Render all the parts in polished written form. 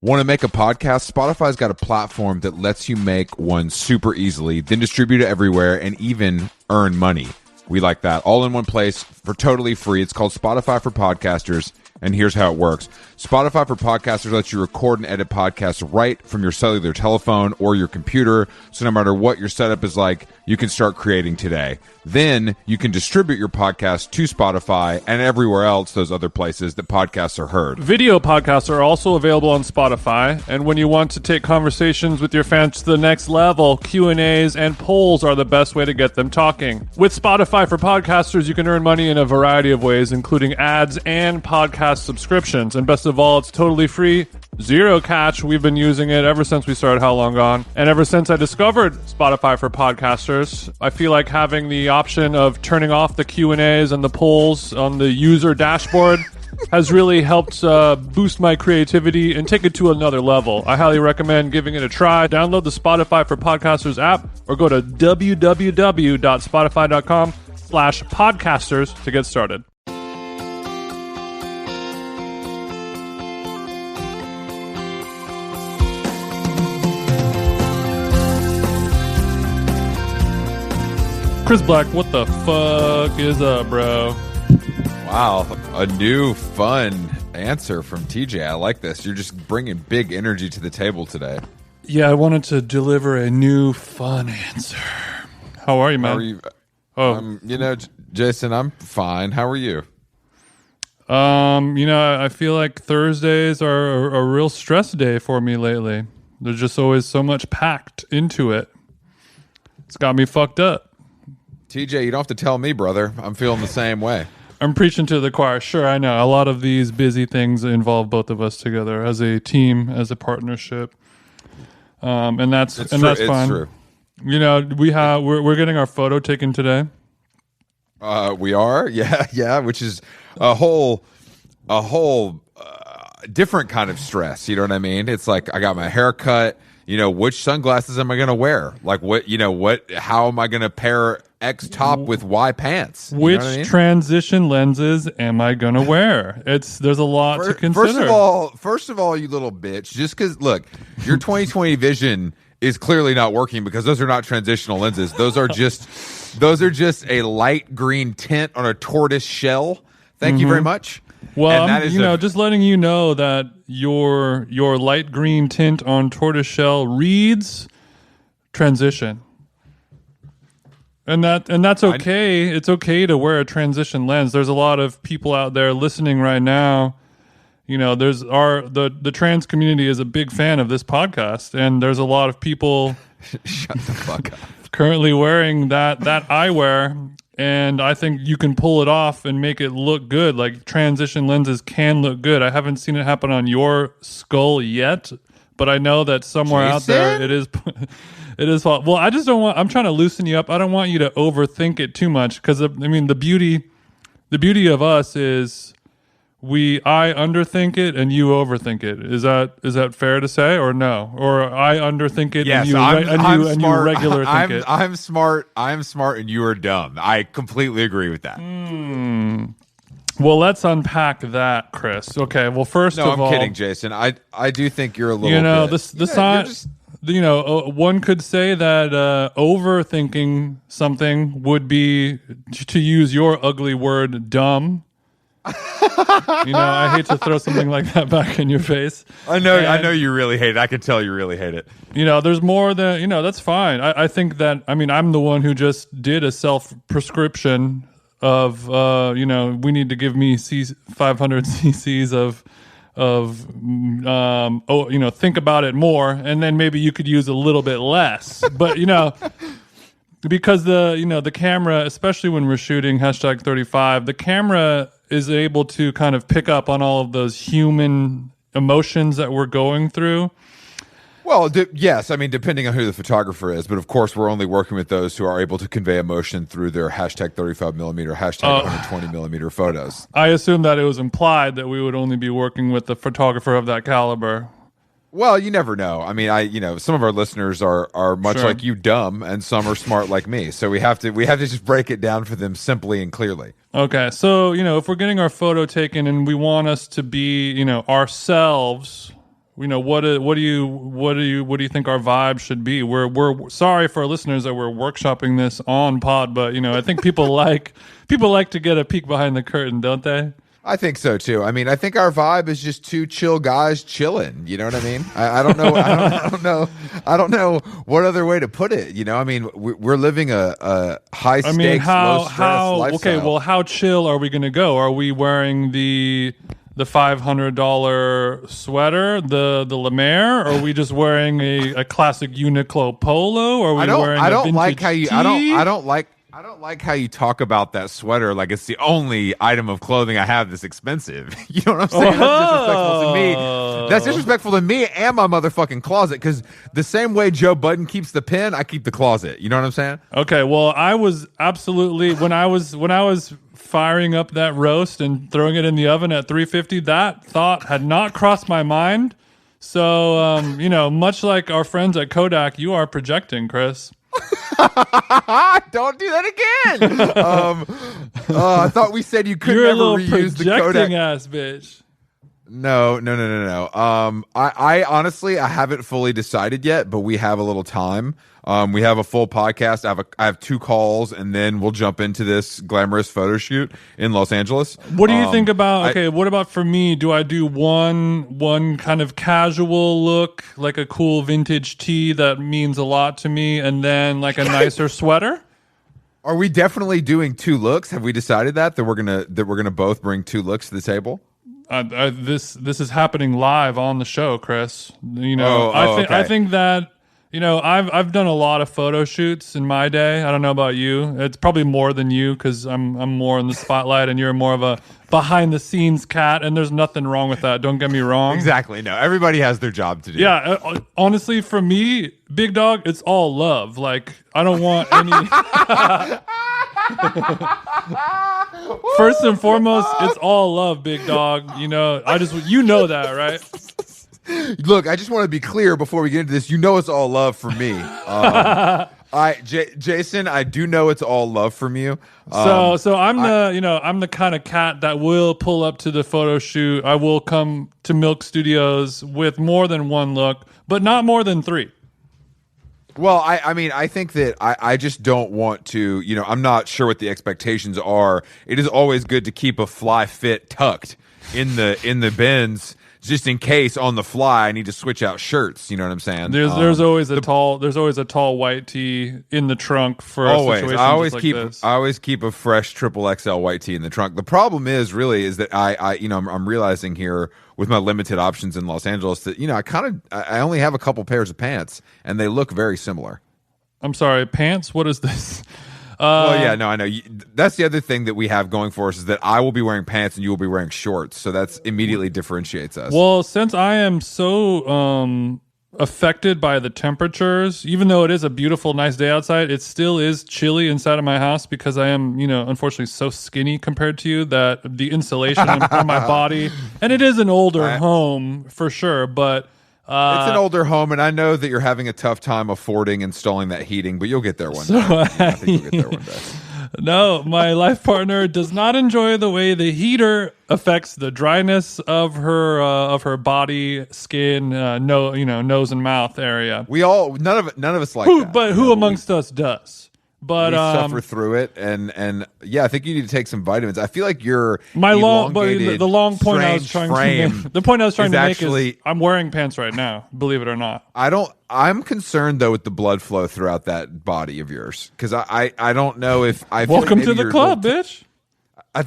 Want to make a podcast? Spotify's got a platform that lets you make one super easily, then distribute it everywhere, and even earn money. We like that. All in one place for totally free. It's called Spotify for Podcasters, and here's how it works. Spotify for Podcasters lets you record and edit podcasts right from your cellular telephone or your computer, so no matter what your setup is like, you can start creating today. Then you can distribute your podcast to Spotify and everywhere else, those other places that podcasts are heard. Video podcasts are also available on Spotify, and when you want to take conversations with your fans to the next level, Q&As and polls are the best way to get them talking. With Spotify for Podcasters, you can earn money in a variety of ways, including ads and podcast subscriptions. And best of all, it's totally free, zero catch. We've been using it ever since we started How Long Gone. And ever since I discovered Spotify for Podcasters, I feel like having the option of turning off the Q&As and the polls on the user dashboard has really helped boost my creativity and take it to another level. I highly recommend giving it a try. Download the Spotify for Podcasters app or go to www.spotify.com/podcasters to get started. Chris Black, what the fuck is up, bro? Wow, a new fun answer from TJ. I like this. You're just bringing big energy to the table today. Yeah, I wanted to deliver a new fun answer. How are you, man? How are you? Jason, I'm fine. How are you? I feel like Thursdays are a real stress day for me lately. There's just always so much packed into it. It's got me fucked up. TJ, you don't have to tell me, brother. I'm feeling the same way. I'm preaching to the choir. Sure, I know. A lot of these busy things involve both of us together as a team, as a partnership. And that's fine. It's true. You know, we're getting our photo taken today. We are? Yeah, which is a whole different kind of stress, you know what I mean? It's like I got my hair cut, which sunglasses am I going to wear? Like how am I going to pair X top with Y pants? Which transition lenses am I going to wear? There's a lot to consider. First of all, you little bitch, just because, look, your 20/20 vision is clearly not working because those are not transitional lenses. Those are just a light green tint on a tortoise shell. Thank you very much. Well, just letting you know that your light green tint on tortoise shell reads transition. And that's okay. It's okay to wear a transition lens. There's a lot of people out there listening right now. There's the trans community is a big fan of this podcast, and there's a lot of people shut the fuck up currently wearing that eyewear, and I think you can pull it off and make it look good. Like, transition lenses can look good. I haven't seen it happen on your skull yet, but I know that somewhere out there it is. It is. Well, I just don't want. I'm trying to loosen you up. I don't want you to overthink it too much because the beauty of us is I underthink it and you overthink it. Is that fair to say, or no? Or I underthink it and you regular think it. I'm smart and you are dumb. I completely agree with that. Well, let's unpack that, Chris. Okay. Well, first of all, I'm kidding, Jason. I do think you're a little. One could say that overthinking something would be, to use your ugly word, dumb. I hate to throw something like that back in your face. I know you really hate it. I can tell you really hate it. There's more than, that's fine. I think that, I'm the one who just did a self-prescription of, we need to give me 500 cc's of think about it more, and then maybe you could use a little bit less. But because the camera, especially when we're shooting #35, the camera is able to kind of pick up on all of those human emotions that we're going through. Well, yes. Depending on who the photographer is, but of course, we're only working with those who are able to convey emotion through their #35mm, #120mm photos. I assume that it was implied that we would only be working with the photographer of that caliber. Well, you never know. Some of our listeners are much like you, dumb, and some are smart like me. So we have to just break it down for them simply and clearly. Okay, so if we're getting our photo taken and we want us to be ourselves what do you think our vibe should be? We're sorry for our listeners that we're workshopping this on pod, but I think people like to get a peek behind the curtain, don't they? I think so too. I mean, I think our vibe is just two chill guys chilling. You know what I mean? I don't know. I don't know what other way to put it. I mean, we're living a high stakes, low stress lifestyle. Okay, well, how chill are we going to go? Are we wearing the $500 sweater, the La Mer? Or are we just wearing a classic Uniqlo polo? Or are we wearing? I don't like how you. I don't like how you talk about that sweater like it's the only item of clothing I have that's expensive. You know what I'm saying? That's disrespectful to me and my motherfucking closet, because the same way Joe Budden keeps the pen, I keep the closet. You know what I'm saying? Okay, well, I was absolutely when I was firing up that roast and throwing it in the oven at 350, that thought had not crossed my mind. So, much like our friends at Kodak, you are projecting, Chris. Don't do that again. I thought we said you could never reuse the Kodak. You're a little projecting ass bitch. No. I honestly, I haven't fully decided yet, but we have a little time. We have a full podcast. I have 2 calls, and then we'll jump into this glamorous photo shoot in Los Angeles. What do you think about? What about for me? Do I do one kind of casual look, like a cool vintage tee that means a lot to me, and then like a nicer sweater? Are we definitely doing 2 looks? Have we decided that we're gonna both bring 2 looks to the table? This is happening live on the show, Chris. Okay. I think that I've done a lot of photo shoots in my day. I don't know about you. It's probably more than you because I'm more in the spotlight and you're more of a behind the scenes cat. And there's nothing wrong with that. Don't get me wrong. Exactly. No, everybody has their job to do. Yeah. Honestly, for me, big dog, it's all love. Like I don't want any. First and foremost, it's all love, big dog. That, right? Look, I just want to be clear before we get into this. It's all love for me. Jason, I do know it's all love from you. So I'm the kind of cat that will pull up to the photo shoot. I will come to Milk Studios with more than 1 look, but not more than 3. Well, I think that I just don't want to, I'm not sure what the expectations are. It is always good to keep a fly fit tucked in the bins, just in case on the fly I need to switch out shirts. You know what I'm saying? There's always a tall white tee in the trunk for a situation I always keep a fresh XXL white tee in the trunk. The problem is that I'm realizing here with my limited options in Los Angeles that I only have a couple pairs of pants and they look very similar. I'm sorry, pants? What is this? Well, yeah, no, I know. That's the other thing that we have going for us is that I will be wearing pants and you will be wearing shorts. So that's immediately differentiates us. Well, since I am so affected by the temperatures, even though it is a beautiful, nice day outside, it still is chilly inside of my house because I am, unfortunately so skinny compared to you that the insulation on my body, and it is an older home for sure, but it's an older home, and I know that you're having a tough time affording installing that heating, but you'll get there one day. I think you'll get there one day. No, my life partner does not enjoy the way the heater affects the dryness of her body, skin, nose and mouth area. None of us like that. But who amongst us does? But we suffer through it, and yeah, I think you need to take some vitamins. I feel like the point I was trying to make is I'm wearing pants right now. Believe it or not, I'm concerned though with the blood flow throughout that body of yours because I don't know if I. Welcome to the club, bitch. I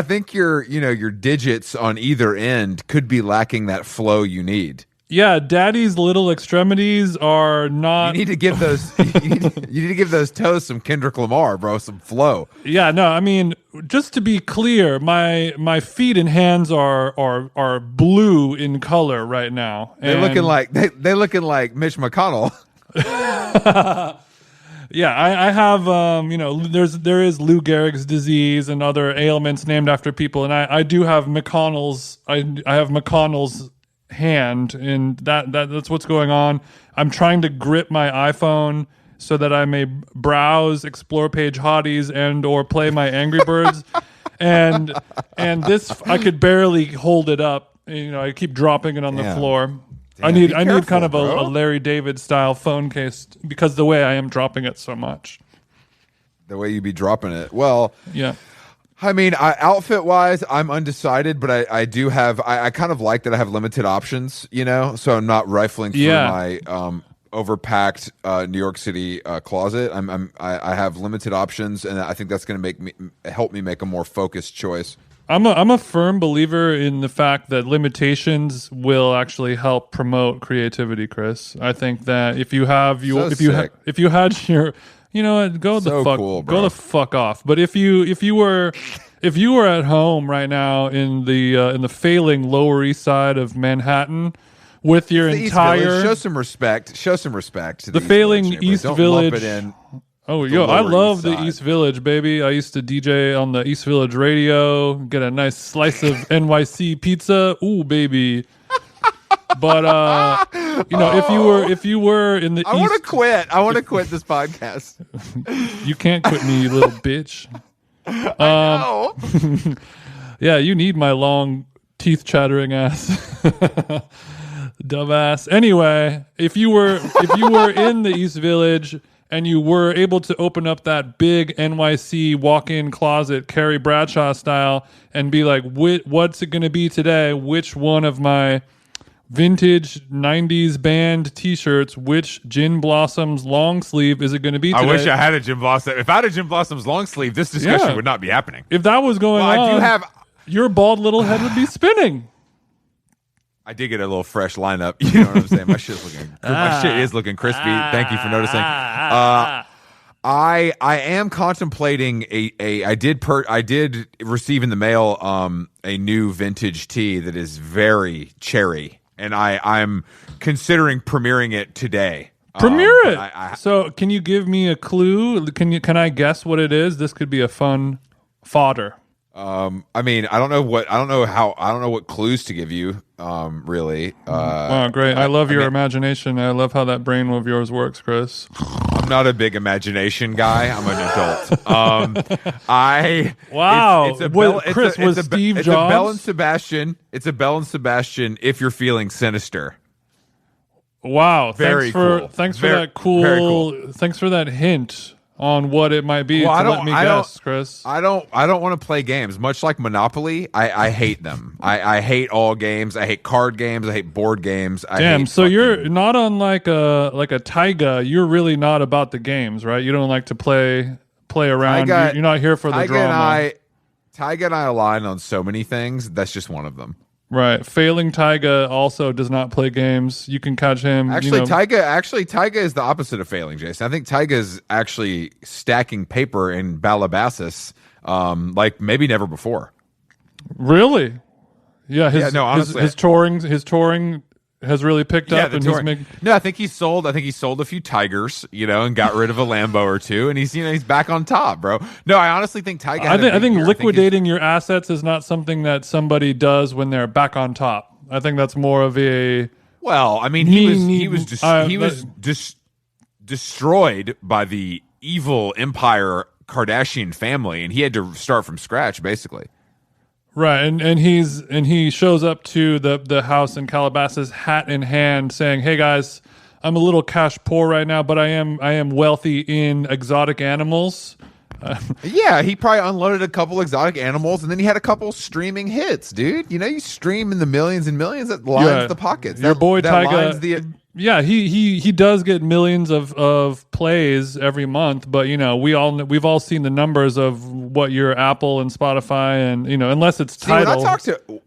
think your digits on either end could be lacking that flow you need. Yeah, daddy's little extremities are not. You need to give those. you need to give those toes some Kendrick Lamar, bro, some flow. Yeah, no, I mean, just to be clear, my feet and hands are blue in color right now. They're looking like Mitch McConnell. Yeah, I have there is Lou Gehrig's disease and other ailments named after people, and I do have McConnell's. I have McConnell's hand, and that's what's going on. I'm trying to grip my iPhone so that I may browse, explore page hotties, and or play my Angry Birds, and this I could barely hold it up. I keep dropping it on the Damn. floor. Damn, I need careful, kind of bro. a Larry David style phone case because the way I am dropping it so much. The way you be dropping it. Well, Yeah. I mean, outfit-wise, I'm undecided, but I do have... I kind of like that I have limited options, so I'm not rifling through my overpacked New York City closet. I have limited options, and I think that's going to help me make a more focused choice. I'm a firm believer in the fact that limitations will actually help promote creativity, Chris. I think that if you had your, you know what, go the fuck off. But if you were at home right now in the failing Lower East Side of Manhattan with your entire show some respect to the failing East Village. Don't lump it in. Oh, I love the East Village, baby. I used to DJ on the East Village radio, get a nice slice of NYC pizza. Ooh, baby. But if you were in the I want to quit. I want to quit this podcast. You can't quit me, you little bitch. I know. Yeah, you need my long teeth chattering ass. Dumbass. Anyway, if you were in the East Village and you were able to open up that big NYC walk-in closet, Carrie Bradshaw style, and be like, what's it going to be today? Which one of my vintage 90s band t-shirts, which Gin Blossoms long sleeve is it going to be today? I wish I had a Gin Blossom. If I had a Gin Blossoms long sleeve, this discussion would not be happening. If that was going on, I do have... your bald little head would be spinning. I did get a little fresh lineup. You know what I'm saying? My shit is looking crispy. Thank you for noticing. I am contemplating I did receive in the mail a new vintage tee that is very cherry, and I'm considering premiering it today. Premiere it. So can you give me a clue? Can I guess what it is? This could be a fun fodder. I mean, I don't know what clues to give you, really. Wow, great. I love your imagination. I love how that brain of yours works, Chris. I'm not a big imagination guy. I'm an adult. Wow. Chris, was Steve Jobs? It's a Bell and Sebastian. It's a Bell and Sebastian if you're feeling sinister. Wow. Very cool. Thanks for that cool. Very cool. Thanks for that hint on what it might be. Let me guess, Chris. I don't want to play games. Much like Monopoly, I hate them. I hate all games. I hate card games. I hate board games. So you're not unlike a Tyga. You're really not about the games, right? You don't like to play around. You're not here for the drama. Tyga and I align on so many things. That's just one of them. Right. Failing Tyga also does not play games. You can catch him. Tyga is the opposite of failing, Jason. I think Tyga is actually stacking paper in Calabasas like maybe never before. Really? Yeah. Honestly, his touring has really picked up, and he's making. No, I think he sold a few Tigers, and got rid of a Lambo or two, and he's back on top, bro. No, I honestly think Tyga. I think liquidating your assets is not something that somebody does when they're back on top. I think that's more of a. Well, I mean, he was destroyed by the evil empire Kardashian family, and he had to start from scratch, basically. Right, and he shows up to the house in Calabasas, hat in hand, saying, "Hey guys, I'm a little cash poor right now, but I am wealthy in exotic animals." Yeah, he probably unloaded a couple exotic animals, and then he had a couple streaming hits, dude. You stream in the millions and millions. That lines the pockets. Your boy Tyga. Yeah, he does get millions of plays every month, but we've all seen the numbers of what your Apple and Spotify and unless it's Tidal.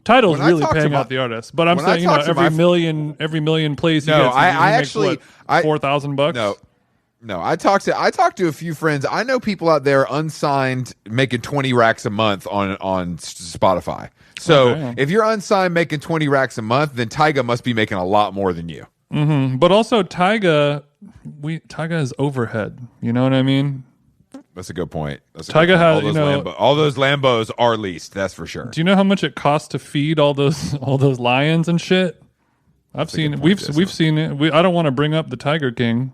Tidal's really paying out the artist, but I'm saying every million plays he gets, he makes $4,000. No, I talked to a few friends. I know people out there unsigned making 20 racks a month on Spotify. So if you're unsigned making 20 racks a month, then Tyga must be making a lot more than you. Mm-hmm. But also Tyga is overhead. You know what I mean? That's a good point. Tyga has all those Lambos are leased. That's for sure. Do you know how much it costs to feed all those lions and shit? We've seen it. I don't want to bring up the Tiger King,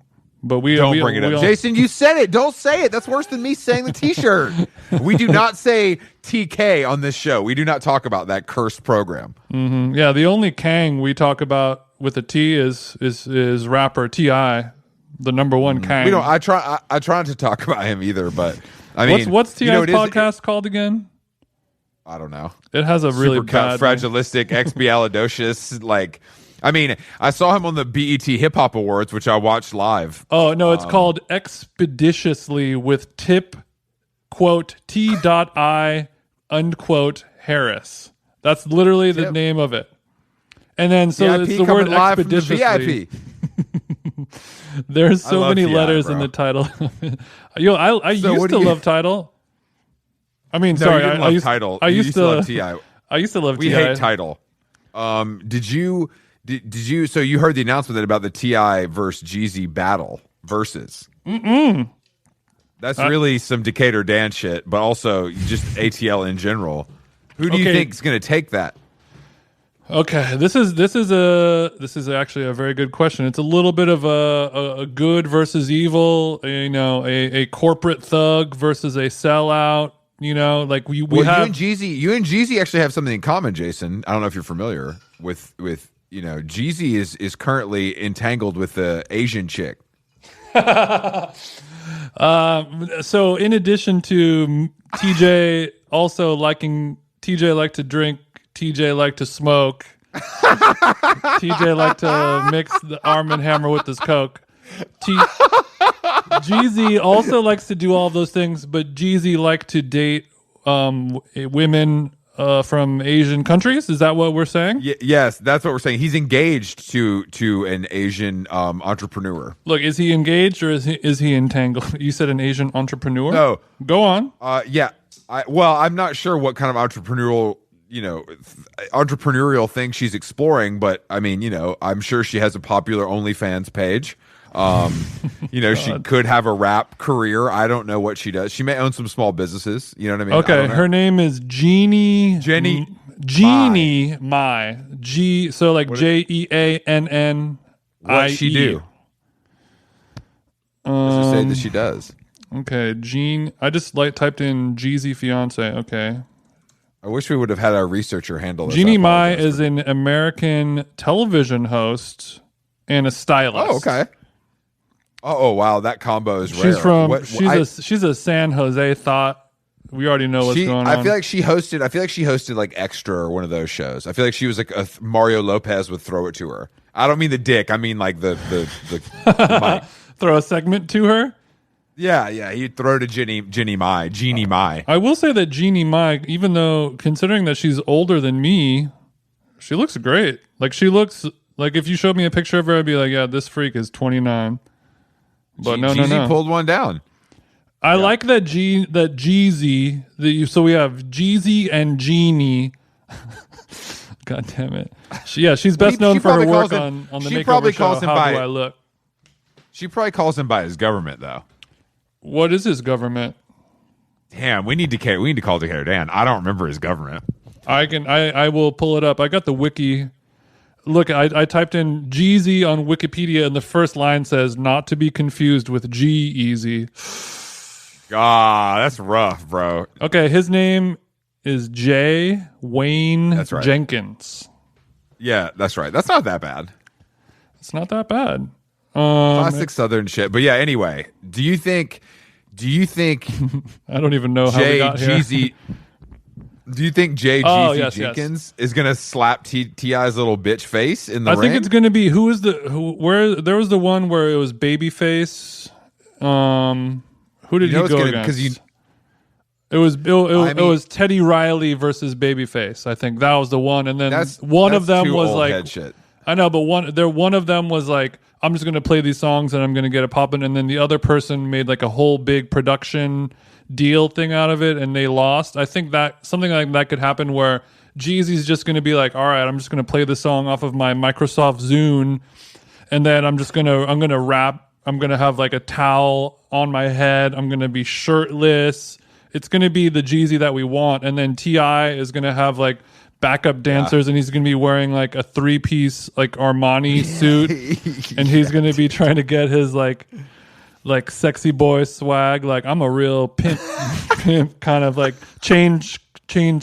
But we don't bring it up. Jason, you said it. Don't say it. That's worse than me saying the T-shirt. We do not say TK on this show. We do not talk about that cursed program. Mm-hmm. Yeah, the only Kang we talk about with a T is rapper T.I., the number one Kang. We don't. I try not to talk about him either. But I mean, what's T.I.'s podcast called again? I don't know. It has a really bad fragilistic expialidocious like. I mean, I saw him on the BET Hip Hop Awards, which I watched live. Oh, no, it's called Expeditiously with Tip, quote, T.I, unquote, Harris. That's literally the name of it. And then, so VIP it's the word live expeditiously. From the VIP. There's so many letters bro. in the title. Yo, I used to love Tidal. I mean, sorry, I used to love T.I. I used to love We T.I. hate Tidal. Did you? So you heard the announcement about the T.I. versus Jeezy battle versus? That's really some Decatur Dan shit, but also just ATL in general. Who do you think is going to take that? Okay, this is actually a very good question. It's a little bit of a good versus evil, a corporate thug versus a sellout. Like we have you and Jeezy actually have something in common, Jason. I don't know if you're familiar with Jeezy is currently entangled with the Asian chick. So in addition to TJ also liking, TJ like to drink, TJ like to smoke, TJ like to mix the Arm & Hammer with his Coke. Jeezy also likes to do all those things, but Jeezy like to date women from Asian countries. Is that what we're saying? Yes, that's what we're saying. He's engaged to an Asian entrepreneur. Look, is he engaged or is he entangled? You said an Asian entrepreneur? No. Go on. Yeah. I'm not sure what kind of entrepreneurial thing she's exploring, but I mean, I'm sure she has a popular OnlyFans page. She could have a rap career. I don't know what she does. She may own some small businesses. You know what I mean? Okay, her name is Jenny Mai. So like Jeannie. What's she do? Does it say that she does? Okay, I just typed in Jeezy fiance. Okay. I wish we would have had our researcher handle this. Jeannie Mai is an American television host and a stylist. Oh, okay. Oh wow, that combo is rare. She's from she's a San Jose thought. We already know what's going on. I feel like she hosted like Extra or one of those shows. I feel like she was like a Mario Lopez would throw it to her. I don't mean the dick. I mean like the mic. Throw a segment to her. Yeah, he'd throw to Jeannie Mai. I will say that Jeannie Mai, even though considering that she's older than me, she looks great. Like she looks like if you showed me a picture of her, I'd be like, yeah, this freak is 29. But Jeezy pulled one down. I like that Jeezy. So we have Jeezy and Jeannie. God damn it! She's best known for her work on the makeover show. How Do I Look? She probably calls him by his government though. What is his government? Damn, we need to call Decatur Dan. I don't remember his government. I will pull it up. I got the wiki. Look, I typed in Jeezy on Wikipedia, and the first line says, not to be confused with G-Eazy. Ah, that's rough, bro. Okay, his name is J. Wayne Jenkins. Yeah, that's right. That's not that bad. It's not that bad. Classic Southern shit. But yeah, anyway, do you think I don't even know how we got here. Do you think Jeezy Jenkins is going to slap T.I.'s little bitch face in the ring? I think it's going to be where there was the one where it was Babyface. Who did he go against? It was Teddy Riley versus Babyface. I think that was the one, and then one of them was like, I know, but one of them was like, I'm just going to play these songs and I'm going to get it popping, and then the other person made like a whole big production deal thing out of it and they lost. I think that something like that could happen where Jeezy's just going to be like, all right, I'm just going to play the song off of my Microsoft Zune, and then I'm going to rap. I'm going to have like a towel on my head. I'm going to be shirtless. It's going to be the Jeezy that we want. And then T.I. is going to have like backup dancers, and he's going to be wearing like a 3-piece like Armani suit, and he's going to be trying to get his like like sexy boy swag. Like I'm a real pimp, pimp kind of like change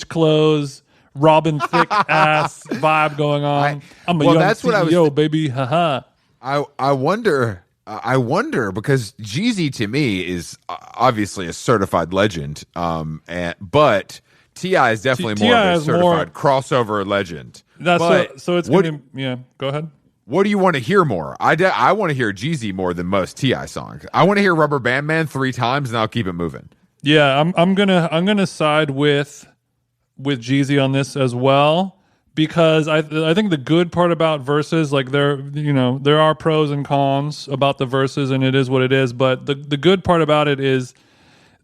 clothes, Robin Thicke ass vibe going on. I'm a young that's what CEO, baby. Haha. I wonder because Jeezy to me is obviously a certified legend, but T.I. is definitely more of a certified crossover legend. So it's gonna be, Go ahead. What do you want to hear more? I want to hear Jeezy more than most T.I. songs. I want to hear Rubber Band Man 3 times, and I'll keep it moving. Yeah, I'm gonna side with Jeezy on this as well, because I think the good part about verses, like there are pros and cons about the verses, and it is what it is. But the good part about it is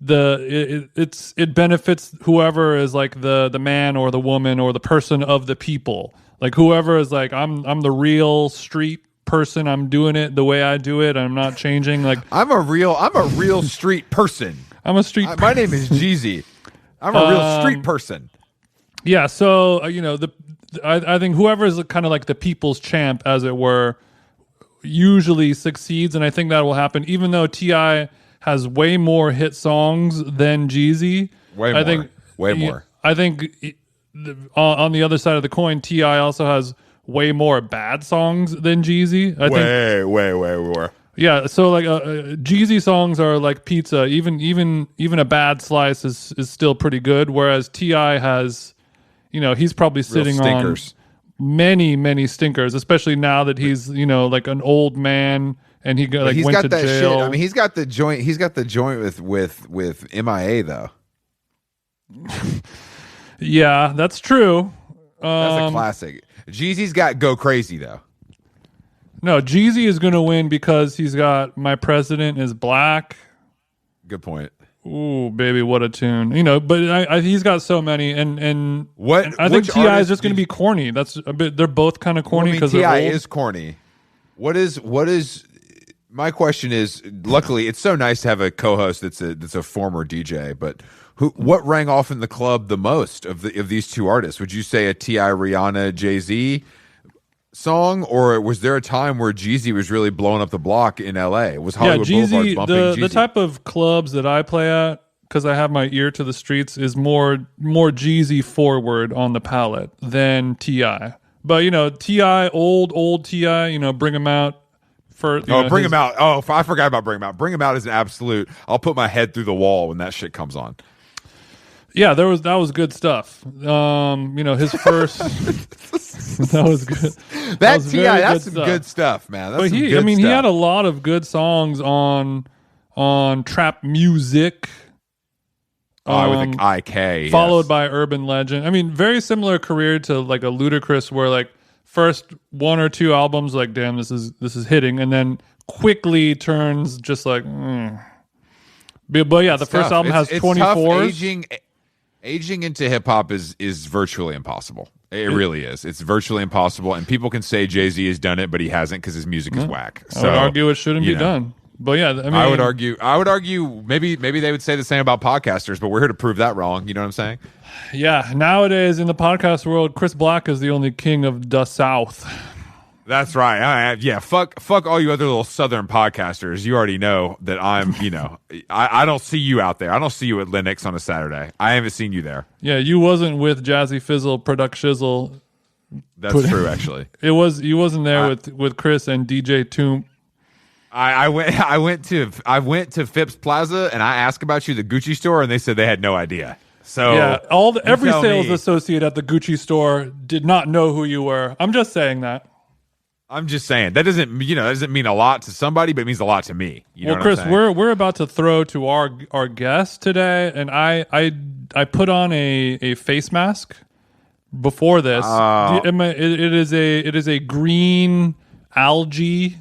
it benefits whoever is like the man or the woman or the person of the people. Like whoever is like I'm the real street person. I'm doing it the way I do it. I'm not changing. Like I'm a real street person. I'm a street. My name is Jeezy. I'm a real street person. Yeah. So I think whoever is kind of like the people's champ, as it were, usually succeeds, and I think that will happen. Even though T.I. has way more hit songs than Jeezy, way more. I think on the other side of the coin, T.I. also has way more bad songs than Jeezy. Way more. Yeah, so like Jeezy songs are like pizza. Even a bad slice is still pretty good. Whereas T.I. has, he's probably sitting on many stinkers, especially now that he's like an old man and he went to jail. Shit. I mean, he's got the joint. He's got the joint with MIA though. Yeah, that's true. That's a classic. Jeezy's got Go Crazy though. No, Jeezy is going to win because he's got My President Is Black. Good point. Ooh, baby, what a tune. But he's got so many, and I think T.I. is just going to be corny. That's a bit. They're both kind of corny because T.I. is corny. What is? My question is. Luckily, it's so nice to have a co-host that's a former DJ. But what rang off in the club the most of these two artists? Would you say a T.I., Rihanna, Jay-Z song, or was there a time where Jeezy was really blowing up the block in LA? Was Hollywood Boulevard bumping Jeezy? The type of clubs that I play at, because I have my ear to the streets, is more Jeezy forward on the palette than T.I. But T.I., old T.I., bring him out for bring him out. Oh, I forgot about Bring Him Out. Bring Him Out is an absolute. I'll put my head through the wall when that shit comes on. Yeah, that was good stuff. His first that was good. That T.I., that's some good stuff, man. That's he had a lot of good songs on trap music. With the IK, followed by Urban Legend. I mean, very similar career to like a Ludacris, where like first one or two albums, like damn, this is hitting, and then quickly turns just like. But yeah, the first album has 24. Aging into hip hop is virtually impossible. It really is. It's virtually impossible, and people can say Jay-Z has done it, but he hasn't because his music is whack. So, I would argue it shouldn't be done. But yeah, I would argue maybe they would say the same about podcasters, but we're here to prove that wrong. You know what I'm saying? Yeah. Nowadays in the podcast world, Chris Black is the only king of the South. That's right. Yeah. Fuck all you other little Southern podcasters. You already know that I'm. I don't see you out there. I don't see you at Linux on a Saturday. I haven't seen you there. Yeah, you wasn't with Jazzy Fizzle, Product Shizzle. That's true, actually. You wasn't there with Chris and DJ Toomp. I went to Phipps Plaza and I asked about you at the Gucci store and they said they had no idea. So yeah, every sales associate at the Gucci store did not know who you were. I'm just saying that. I'm just saying that doesn't mean a lot to somebody, but it means a lot to me. You know what Chris, I'm saying? we're about to throw to our guest today, and I put on a face mask before this. It is a green algae,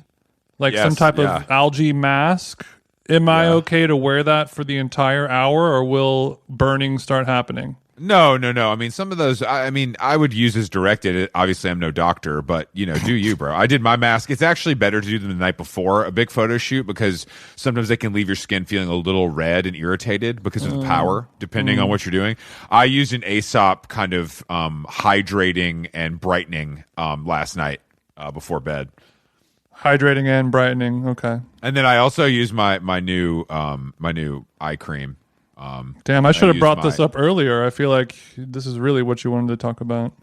some type of algae mask. Am I okay to wear that for the entire hour, or will burning start happening? No. I mean, some of those, I would use as directed. Obviously, I'm no doctor, but, do you, bro. I did my mask. It's actually better to do them the night before a big photo shoot because sometimes they can leave your skin feeling a little red and irritated because of the power, depending on what you're doing. I used an S.U.P kind of hydrating and brightening last night before bed. Hydrating and brightening. Okay. And then I also use my new eye cream. Damn, I should have brought this up earlier. I feel like this is really what you wanted to talk about.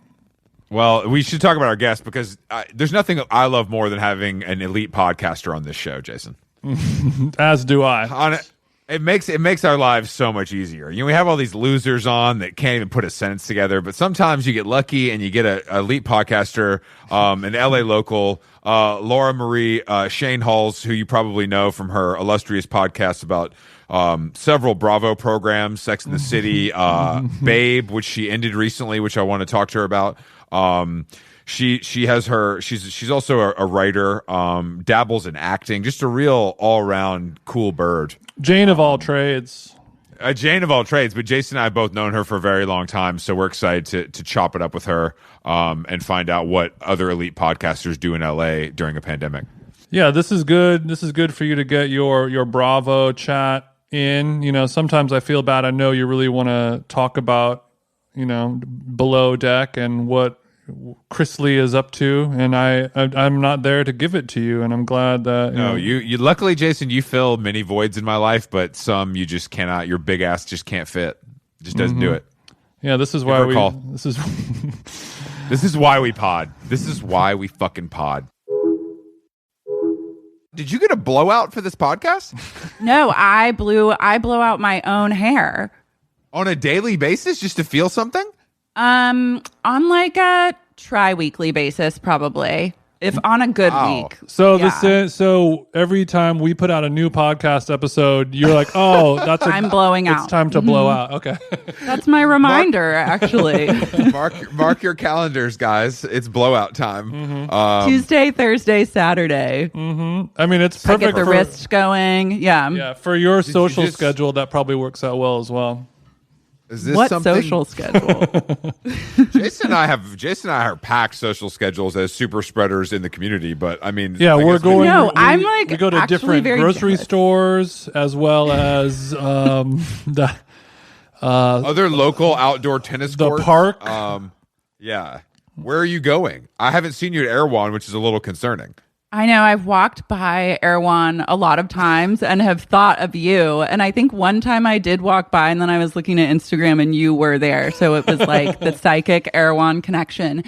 Well, we should talk about our guest because there's nothing I love more than having an elite podcaster on this show, Jason. As do I. It makes our lives so much easier. We have all these losers on that can't even put a sentence together, but sometimes you get lucky and you get an elite podcaster, an LA local, Lara Marie Schoenhals, who you probably know from her illustrious podcast about several Bravo programs, Sex and the City, Babe, which she ended recently, which I want to talk to her about. She has she's also a writer, dabbles in acting, just a real all around cool bird. Jane of all trades. A Jane of all trades, but Jason and I have both known her for a very long time, so we're excited to chop it up with her and find out what other elite podcasters do in LA during a pandemic. Yeah, this is good. This is good for you to get your Bravo chat in. Sometimes I feel bad. I know you really want to talk about, below deck and what Chris Lee is up to, and I'm not there to give it to you, and I'm glad that you luckily, Jason, you fill many voids in my life, but some you just cannot. Your big ass just can't fit. Just doesn't do it. Yeah, this is why this is why we pod. This is why we fucking pod. Did you get a blowout for this podcast? No, I blow out my own hair on a daily basis just to feel something. On like a tri-weekly basis, probably. If on a good week. So so every time we put out a new podcast episode, you're like, oh, I'm blowing out. It's time to blow out. Okay. That's my reminder, actually. Mark your calendars, guys. It's blowout time. Tuesday, Thursday, Saturday. I mean, it's perfect. I get the wrist going. Yeah. Yeah. For your social schedule, that probably works out well as well. Is this what something... social schedule? Jason and I are packed social schedules as super spreaders in the community, but I mean, we're going. No, I'm like we go to different grocery stores as well as the other local outdoor tennis courts. The park. Yeah, where are you going? I haven't seen you at Erewhon, which is a little concerning. I know. I've walked by Erewhon a lot of times and have thought of you. And I think one time I did walk by and then I was looking at Instagram and you were there. So it was like the psychic Erewhon connection.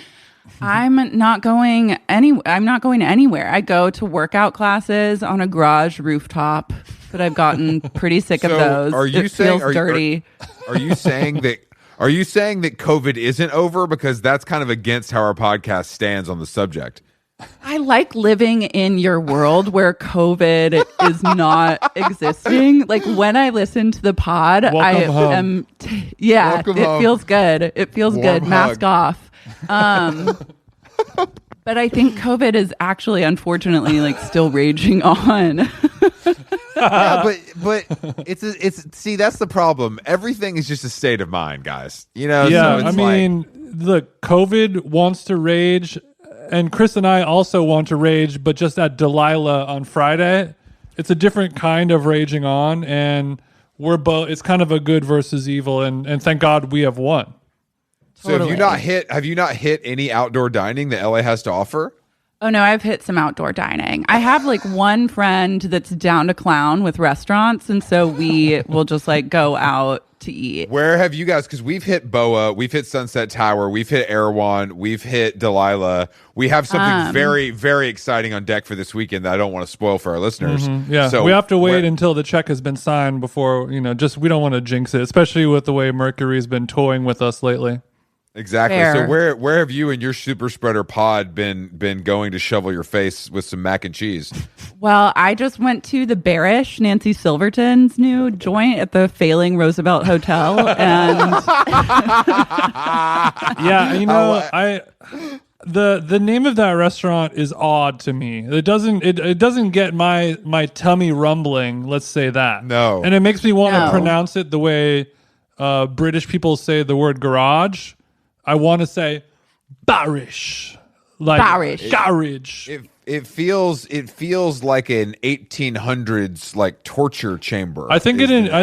I'm not going anywhere. I go to workout classes on a garage rooftop, but I've gotten pretty sick of those. Feels dirty. Are you saying that COVID isn't over? Because that's kind of against how our podcast stands on the subject. I like living in your world where COVID is not existing. Like when I listen to the pod, Welcome it feels good. It feels good. Hug. Mask off. But I think COVID is actually, unfortunately, like still raging on. Yeah, but it's see, that's the problem. Everything is just a state of mind, guys. Yeah, so look, COVID wants to rage. And Chris and I also want to rage, but just at Delilah on Friday. It's a different kind of raging on, and we're both. It's kind of a good versus evil, and thank God we have won. So have you not hit any outdoor dining that LA has to offer? Oh no, I've hit some outdoor dining. I have like one friend that's down to clown with restaurants, and so we will just like go out to eat. Where have you guys? Because we've hit Boa, we've hit Sunset Tower, we've hit Erewhon, we've hit Delilah. We have something very, very exciting on deck for this weekend that I don't want to spoil for our listeners. Yeah, so we have to wait until the check has been signed before we don't want to jinx it, especially with the way Mercury's been toying with us lately. Exactly. Fair. So where have you and your super spreader pod been going to shovel your face with some mac and cheese? Well, I just went to the Bearish, Nancy Silverton's new joint at the failing Roosevelt Hotel, and yeah, the name of that restaurant is odd to me. It doesn't get my tummy rumbling. Let's say that. No, and it makes me want to pronounce it the way British people say the word garage. I want to say Barish, like garage. It feels like an 1800s like torture chamber. I think I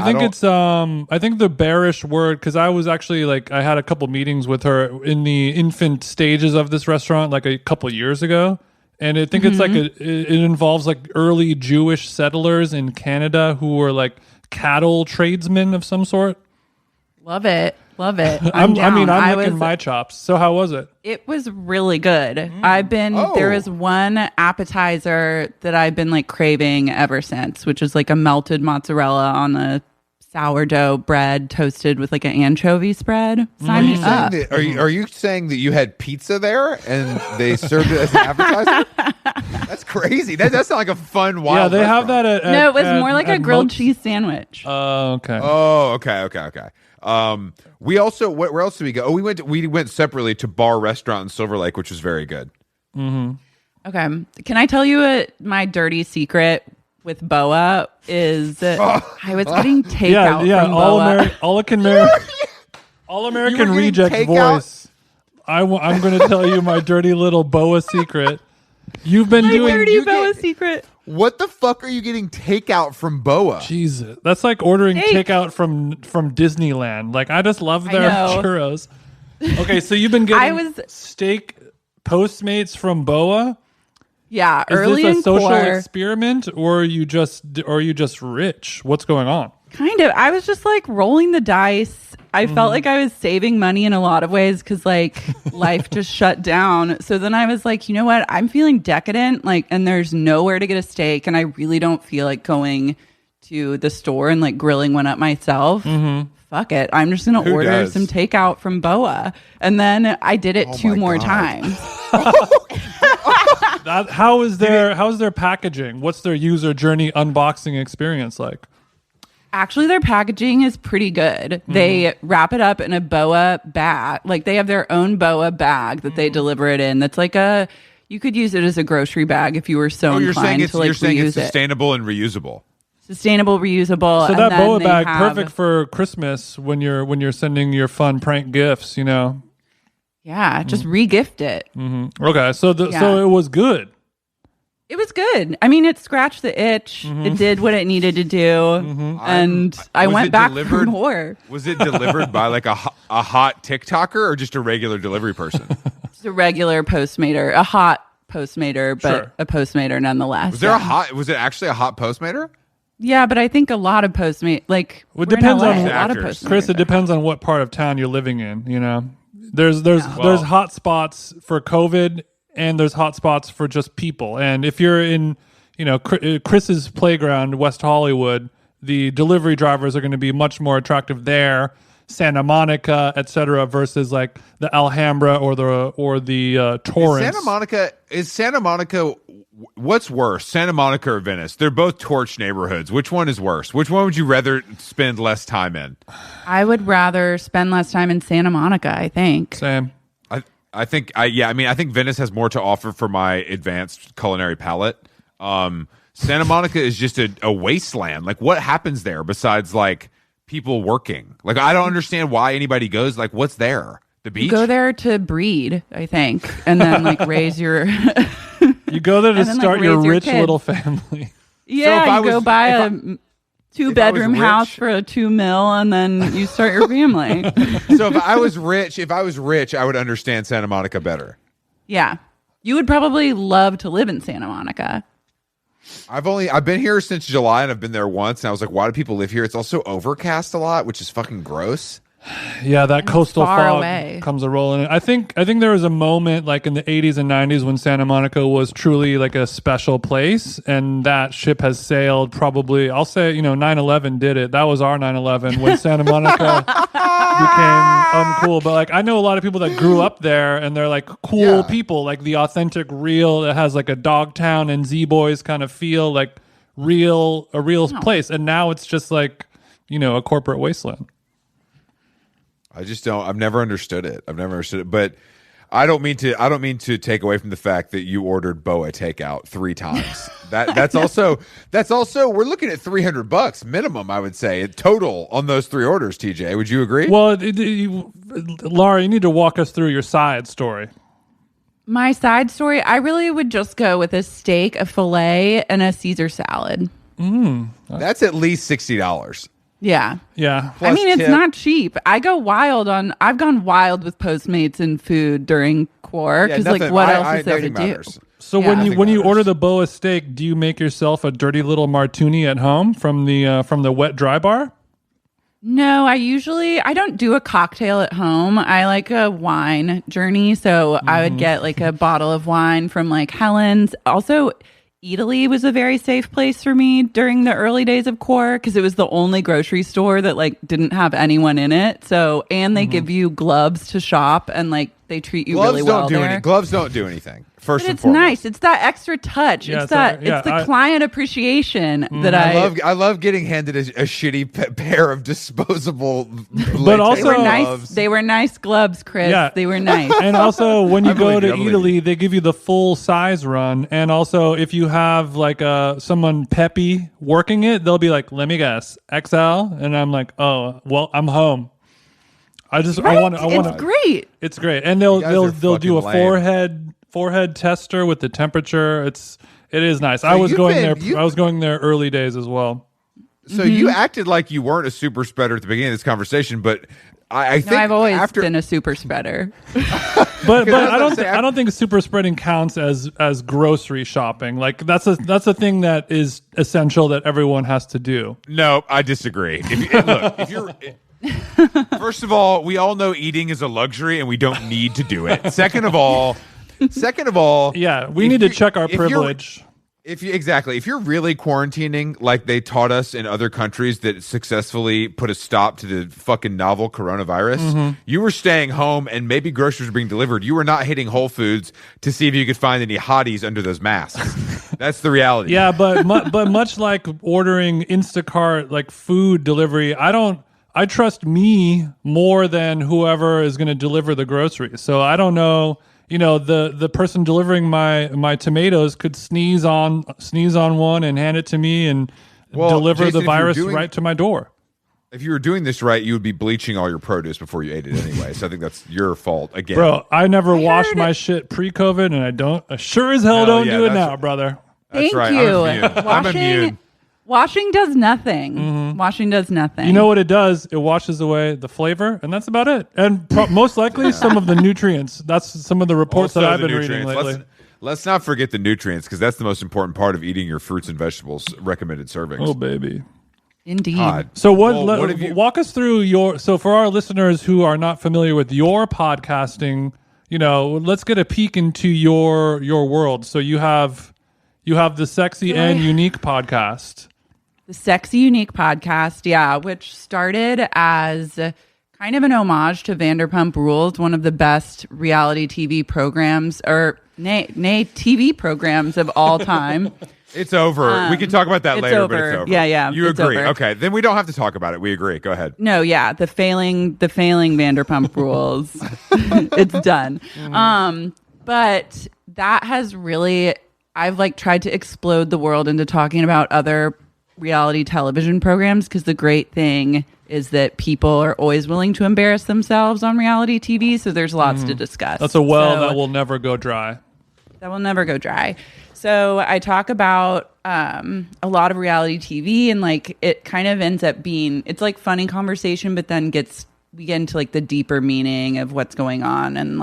think the bearish word, because I was actually I had a couple meetings with her in the infant stages of this restaurant like a couple years ago, And I think it's like it involves like early Jewish settlers in Canada who were like cattle tradesmen of some sort. Love it. I'm licking my chops. So how was it? It was really good. There is one appetizer that I've been like craving ever since, which is like a melted mozzarella on a sourdough bread toasted with like an anchovy spread. Sign me up. Are you saying that you had pizza there and they served it as an appetizer? That's crazy. That does sound like a fun, wild. Yeah, they have restaurant. that at No, it was more like a grilled cheese sandwich. Oh, okay. Oh, okay. We also where else did we go? Oh, we went separately to Bar Restaurant in Silver Lake, which was very good. Okay, can I tell you my dirty secret with Boa is I was getting takeout from Boa. All American reject voice. I'm going to tell you my dirty little Boa secret. You've been doing dirty Boa secret. What the fuck are you getting takeout from Boa? Jesus, that's like ordering takeout from Disneyland. Like I just love their churros. Okay, so you've been getting steak Postmates from Boa. Yeah, Is early this a in social core, experiment, or are you just rich? What's going on? kind of. I was just like rolling the dice. I felt like I was saving money in a lot of ways because like life just shut down. So then I was like, you know what? I'm feeling decadent, like, and there's nowhere to get a steak, and I really don't feel like going to the store and like grilling one up myself. Fuck it. I'm just gonna order some takeout from Boa, and then I did it 2 more times. How is their packaging? What's their user journey unboxing experience like? Actually, their packaging is pretty good. They wrap it up in a Boa bag. Like they have their own Boa bag that they deliver it in. That's like you could use it as a grocery bag if you were so inclined to like you're saying reuse it's sustainable and reusable. Sustainable, reusable. So and that then Boa they bag, have, perfect for Christmas when you're sending your fun prank gifts, you know. Yeah, just re-gift it. Okay, so it was good. It was good. I mean, it scratched the itch. It did what it needed to do, and I went back for more. Was it delivered by like a hot TikToker or just a regular delivery person? Just a regular Postmater, a hot Postmater, but a Postmater nonetheless. Was it actually a hot Postmater? Yeah, but I think a lot of Postmates, like it depends on a lot of Postmates. Chris. It depends on what part of town you're living in. You know, there's hot spots for COVID. And there's hot spots for just people. And if you're in, you know, Chris's playground, West Hollywood, the delivery drivers are going to be much more attractive there, Santa Monica, etc., versus like the Alhambra or the Torrance. Is Santa Monica? What's worse, Santa Monica or Venice? They're both torch neighborhoods. Which one is worse? Which one would you rather spend less time in? I would rather spend less time in Santa Monica, I think. Same. I think Venice has more to offer for my advanced culinary palate. Santa Monica is just a wasteland. Like, what happens there besides like people working? Like, I don't understand why anybody goes. Like, what's there? The beach? You go there to breed, I think, and then like raise your. You go there to start your rich little family. Yeah, so you go buy a 2-bedroom house for a $2 million, and then you start your family. So if I was rich, I would understand Santa Monica better. Yeah, you would probably love to live in Santa Monica. I've been here since July, and I've been there once, and I was like, why do people live here? It's also overcast a lot, which is fucking gross. Yeah, that coastal fog away. comes a roll in it. I think there was a moment like in the 80s and 90s when Santa Monica was truly like a special place, and that ship has sailed probably, I'll say, 9/11 did it. That was our 9/11 when Santa Monica became uncool. But like I know a lot of people that grew up there, and they're like cool people, like the authentic real, it has like a Dogtown and Z-Boys kind of feel, like a real place. And now it's just like, a corporate wasteland. I've never understood it. But I don't mean to take away from the fact that you ordered Boa takeout 3 times. That's also we're looking at $300 minimum, I would say, total on those 3 orders, TJ. Would you agree? Well, Lara, you need to walk us through your side story. My side story, I really would just go with a steak, a filet, and a Caesar salad. That's at least $60. Yeah. Plus I mean, it's not cheap. I've gone wild with Postmates and food during Core because, like, what else is there to do? So when you order the boa steak, do you make yourself a dirty little martini at home from the wet dry bar? No, I don't do a cocktail at home. I like a wine journey. So I would get like a bottle of wine from like Helen's. Also, Italy was a very safe place for me during the early days of Core because it was the only grocery store that like didn't have anyone in it. So, and they give you gloves to shop and like they treat you really well there. Gloves don't do anything. First but and it's foremost. nice. It's that extra touch. Yeah, it's the client appreciation that I love getting handed a shitty pair of disposable. But also, they were nice gloves, Chris. Yeah. They were nice. And also, when you go to Italy, they give you the full size run. And also, if you have like someone peppy working it, they'll be like, "Let me guess, XL," and I'm like, "Oh, well, I'm home." It's great. It's great, and they'll do a forehead tester with the temperature. It is nice. So I was going there early days as well. So you acted like you weren't a super spreader at the beginning of this conversation, but I think I've always been a super spreader. but I don't think super spreading counts as grocery shopping. Like that's a thing that is essential that everyone has to do. No, I disagree. If you're first of all, we all know eating is a luxury and we don't need to do it. Second of all, yeah, we need to check our privilege. If you're really quarantining like they taught us in other countries that successfully put a stop to the fucking novel coronavirus, you were staying home and maybe groceries were being delivered. You were not hitting Whole Foods to see if you could find any hotties under those masks. That's the reality. Yeah, but much like ordering Instacart like food delivery, I trust me more than whoever is going to deliver the groceries. So I don't know. You know, the person delivering my tomatoes could sneeze on one and hand it to me and deliver the virus right to my door. If you were doing this right, you would be bleaching all your produce before you ate it anyway. So I think that's your fault again. Bro, I never washed my shit pre-COVID, and I sure as hell don't do it now, brother. Thank you. I'm immune. Washing does nothing. Washing does nothing. You know what it does? It washes away the flavor, and that's about it. And most likely some of the nutrients. That's some of the reports that I've been reading lately. Let's not forget the nutrients, because that's the most important part of eating your fruits and vegetables recommended servings. Oh, baby. Indeed. So walk us through so for our listeners who are not familiar with your podcasting, let's get a peek into your world. So you have the Sexy and Unique podcast. The Sexy Unique podcast, yeah, which started as kind of an homage to Vanderpump Rules, one of the best reality TV programs, or nay, TV programs of all time. It's over. We can talk about that later, but it's over. Yeah. You agree. Over. Okay, then we don't have to talk about it. We agree. Go ahead. No, yeah, the failing Vanderpump Rules. It's done. But that has really, I've tried to explode the world into talking about other reality television programs, because the great thing is that people are always willing to embarrass themselves on reality TV, so there's lots to discuss. That's a well that will never go dry. That will never go dry. So I talk about a lot of reality TV, and it kind of ends up being, it's like funny conversation, but then we get into the deeper meaning of what's going on, and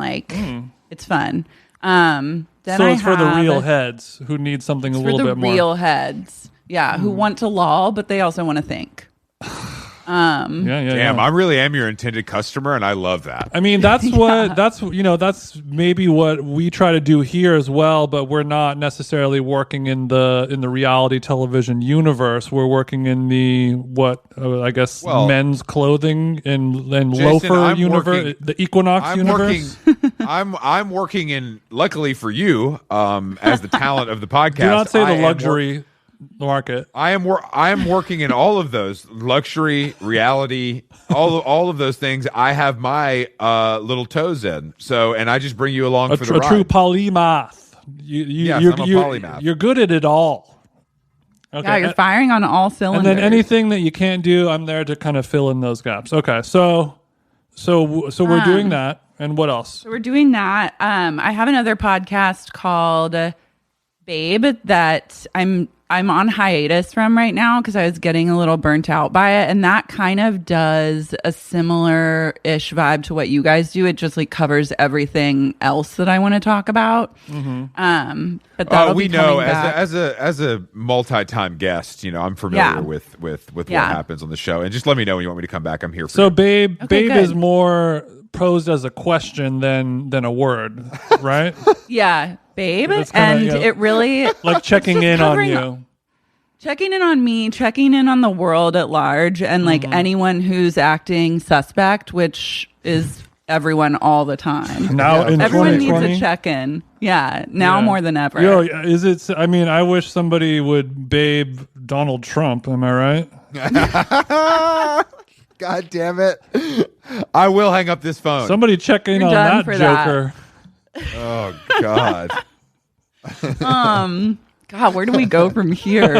it's fun. Then so it's for the real heads who need something a little bit more. For the real heads. Yeah, who want to loll, but they also want to think. Damn, I really am your intended customer, and I love that. I mean, that's that's maybe what we try to do here as well, but we're not necessarily working in the reality television universe. We're working in the men's clothing and Jason, loafer universe, the Equinox universe. I'm working in, luckily for you, as the talent of the podcast. Do not say the luxury market. I am working in all of those: luxury, reality, all of those things. I have my little toes in. So, and I just bring you along for the ride. A true polymath. I'm a polymath. You're good at it all. Okay. Yeah, you're firing on all cylinders. And then anything that you can't do, I'm there to kind of fill in those gaps. Okay, so we're doing that, and what else? So we're doing that. I have another podcast called Babe that I'm on hiatus from right now because I was getting a little burnt out by it, and that kind of does a similar-ish vibe to what you guys do. It just like covers everything else that I want to talk about. But that'll we be know coming back. as a multi-time guest, I'm familiar with what happens on the show, and just let me know when you want me to come back. I'm here for you. Babe good. is more posed as a question than a word, right? Yeah, babe, It's kinda, and it really like checking in on covering you. checking in on me, checking in on the world at large, and like anyone who's acting suspect, which is everyone all the time. Now in Everyone 2020, needs a check-in. Yeah, now more than ever. Yo, is it? I mean, I wish somebody would babe Donald Trump. Am I right? God damn it! I will hang up this phone. Somebody check in You're on done that for joker. Oh God. God, where do we go from here?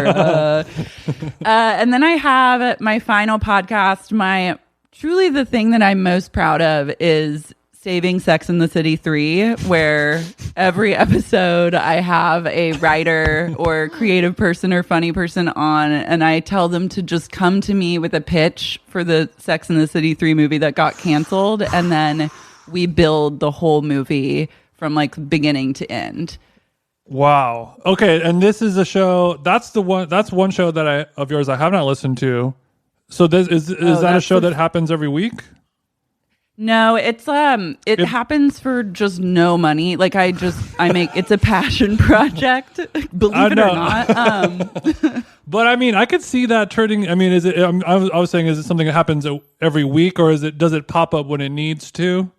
And then I have my final podcast. Truly the thing that I'm most proud of is Saving Sex and the City 3, where every episode I have a writer or creative person or funny person on, and I tell them to just come to me with a pitch for the Sex and the City 3 movie that got canceled, and then we build the whole movie from like beginning to end. Wow. Okay, and this is a show. That's one show of yours I have not listened to. So this is that a show that happens every week? No, it happens for just no money. Like I make it's a passion project, believe it or not. But I mean, I could see that turning. I mean, is it? I was saying, is it something that happens every week, or does it pop up when it needs to?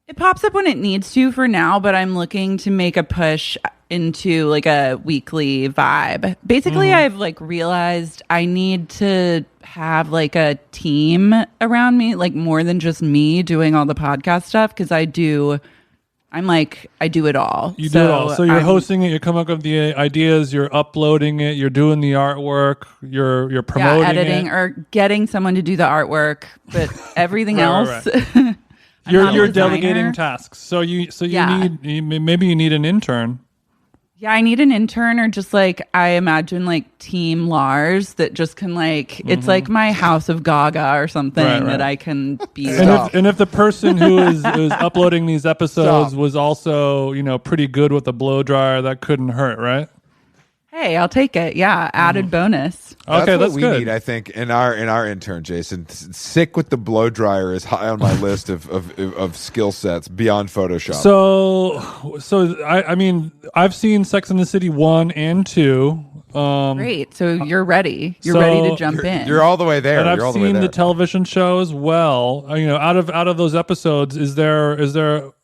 It pops up when it needs to for now, but I'm looking to make a push into like a weekly vibe. Basically, I've like realized I need to have like a team around me, like more than just me doing all the podcast stuff, because I do it all. You do it all. So you're hosting it, you're coming up with the ideas, you're uploading it, you're doing the artwork, you're promoting editing it. or getting someone to do the artwork, but everything else. Right. You're delegating tasks. So you maybe you need an intern. Yeah, I need an intern, or just like I imagine like Team Lars that just can like it's like my House of Gaga or something that I can be. And if the person who is uploading these episodes was also pretty good with a blow dryer, that couldn't hurt, right? Hey, I'll take it. Yeah, added bonus. Okay, that's what we good. need, I think, in our intern, Jason. Sick with the blow dryer is high on my list of skill sets beyond Photoshop. So I mean, I've seen Sex and the City 1 and 2. Great. So you're ready. You're ready to jump in. You're all the way there. And I've seen the television show as well. Out of those episodes, is there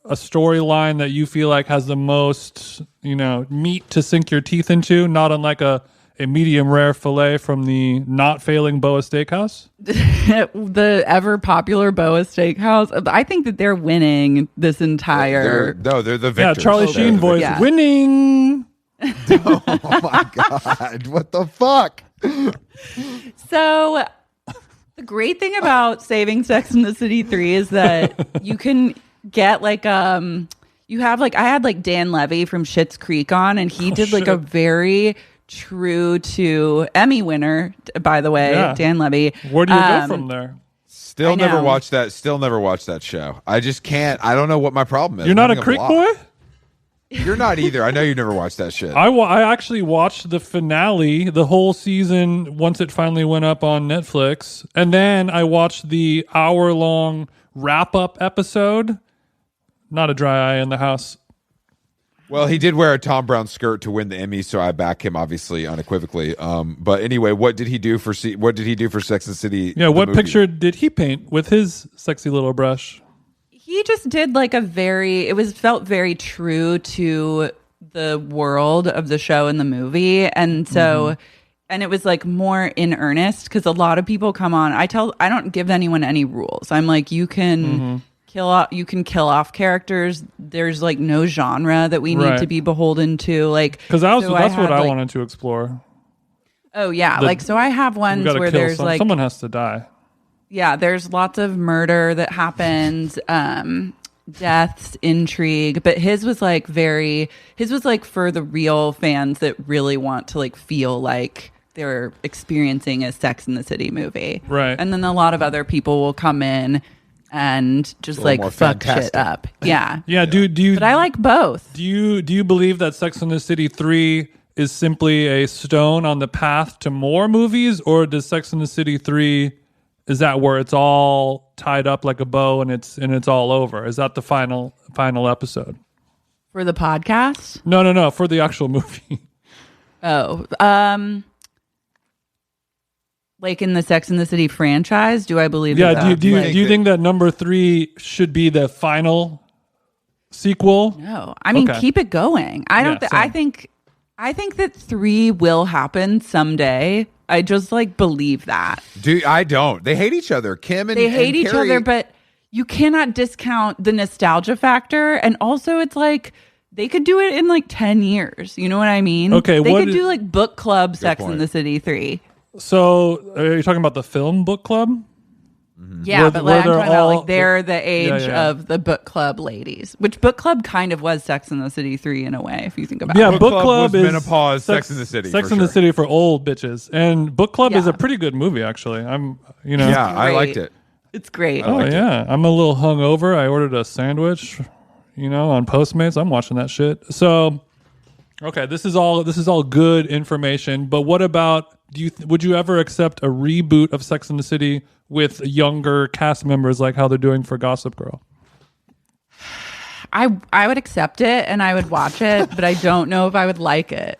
a storyline that you feel like has the most meat to sink your teeth into, not unlike a medium rare filet from the not failing Boa Steakhouse? The ever popular Boa Steakhouse. I think that they're winning this entire. They're the victors. Yeah, Charlie Sheen voice winning. Oh my God! What the fuck? So the great thing about Saving Sex and the City 3 is that you can get like you have like I had like Dan Levy from Schitt's Creek on, and he did like a very true to Emmy winner, by the way, Dan Levy. Where do you go from there? Still never watched that show. I just can't. I don't know what my problem is. You're not a Creek boy? You're not either. I know you never watched that shit. I actually watched the finale, the whole season, once it finally went up on Netflix. And then I watched the hour-long wrap-up episode. Not a dry eye in the house. Well, he did wear a Tom Brown skirt to win the Emmy, so I back him obviously unequivocally. But anyway, what did he do for Sex and the City? Yeah, what picture did he paint with his sexy little brush? He just did like felt very true to the world of the show and the movie. And so, and it was like more in earnest, because a lot of people come on. I don't give anyone any rules. I'm like, you can kill off characters. There's like no genre that we need to be beholden to. Like, because that's what I wanted to explore. Oh yeah. So I have ones where there's someone has to die. Yeah, there's lots of murder that happens. deaths, intrigue, but his was like for the real fans that really want to like feel like they're experiencing a Sex and the City movie. Right. And then a lot of other people will come in and just like fuck shit up. Yeah. Yeah. Do you? But I like both. Do you believe that Sex and the City 3 is simply a stone on the path to more movies, or does Sex and the City 3, is that where it's all tied up like a bow and it's all over? Is that the final episode For the podcast? No, for the actual movie. Oh, like in the Sex and the City franchise, do I believe? Yeah. Do you think that number 3 should be the final sequel? No, I mean keep it going. I don't. I think that 3 will happen someday. I just like believe that. Dude, I don't. They hate each other. Kim and they hate each Carrie. other, but you cannot discount the nostalgia factor. And also, it's like they could do it in like 10 years. You know what I mean? Okay, they could do like book club Sex and the City 3. So, are you talking about the film book club? Mm-hmm. Yeah, but like, I'm talking about like they're the age of the book club ladies, which book club kind of was Sex and the City 3 in a way, if you think about it. Yeah, book club was is menopause, Sex and the City. Sex and the City for old bitches, and book club is a pretty good movie actually. Yeah, I liked it. It's great. Oh yeah, I'm a little hungover. I ordered a sandwich, on Postmates. I'm watching that shit. So, okay, this is all good information. But what about? Would you ever accept a reboot of Sex and the City with younger cast members, like how they're doing for Gossip Girl? I would accept it and I would watch it, but I don't know if I would like it.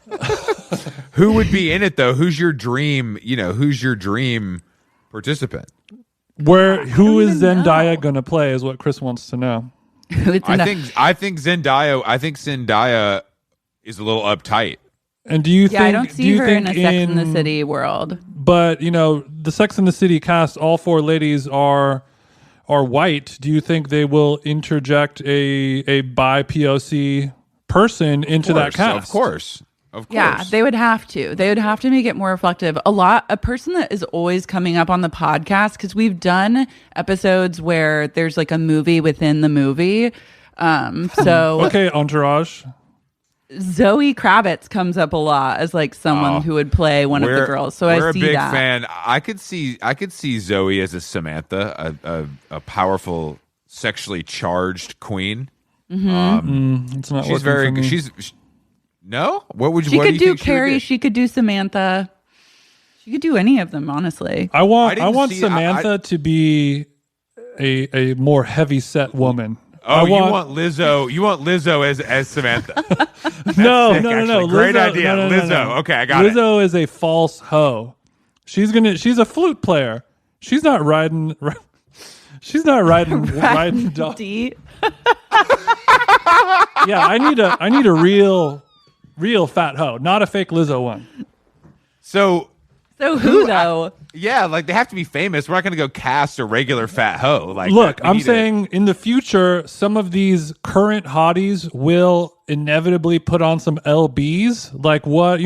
Who would be in it though? Who's your dream? Who's your dream participant? Who is Zendaya going to play? Is what Chris wants to know. I think Zendaya is a little uptight. And do you think? I don't see her in a Sex and the City world. But the Sex and the City cast, all 4 ladies are white. Do you think they will interject a bi POC person into that cast? Of course. Yeah, they would have to. They would have to make it more reflective. A person that is always coming up on the podcast, because we've done episodes where there's like a movie within the movie. Okay, Entourage. Zoe Kravitz comes up a lot as like someone who would play one of the girls. So I see that. We're a big fan. I could see Zoe as a Samantha, a powerful, sexually charged queen. Mm-hmm. It's not. She's very. No. What would you? She what could do you do think Carrie. She could do Samantha. She could do any of them, honestly. I want Samantha to be a more heavy set woman. Oh, you want Lizzo? You want Lizzo as Samantha? No. Great Lizzo, idea, no. Lizzo. Okay, I got it. Lizzo is a false hoe. She's a flute player. She's not riding. She's not riding dog. D. Yeah, I need a real fat hoe, not a fake Lizzo one. So who though? Yeah, like they have to be famous. We're not going to go cast a regular fat hoe. Like, look, I'm saying in the future, some of these current hotties will inevitably put on some LBs. Like what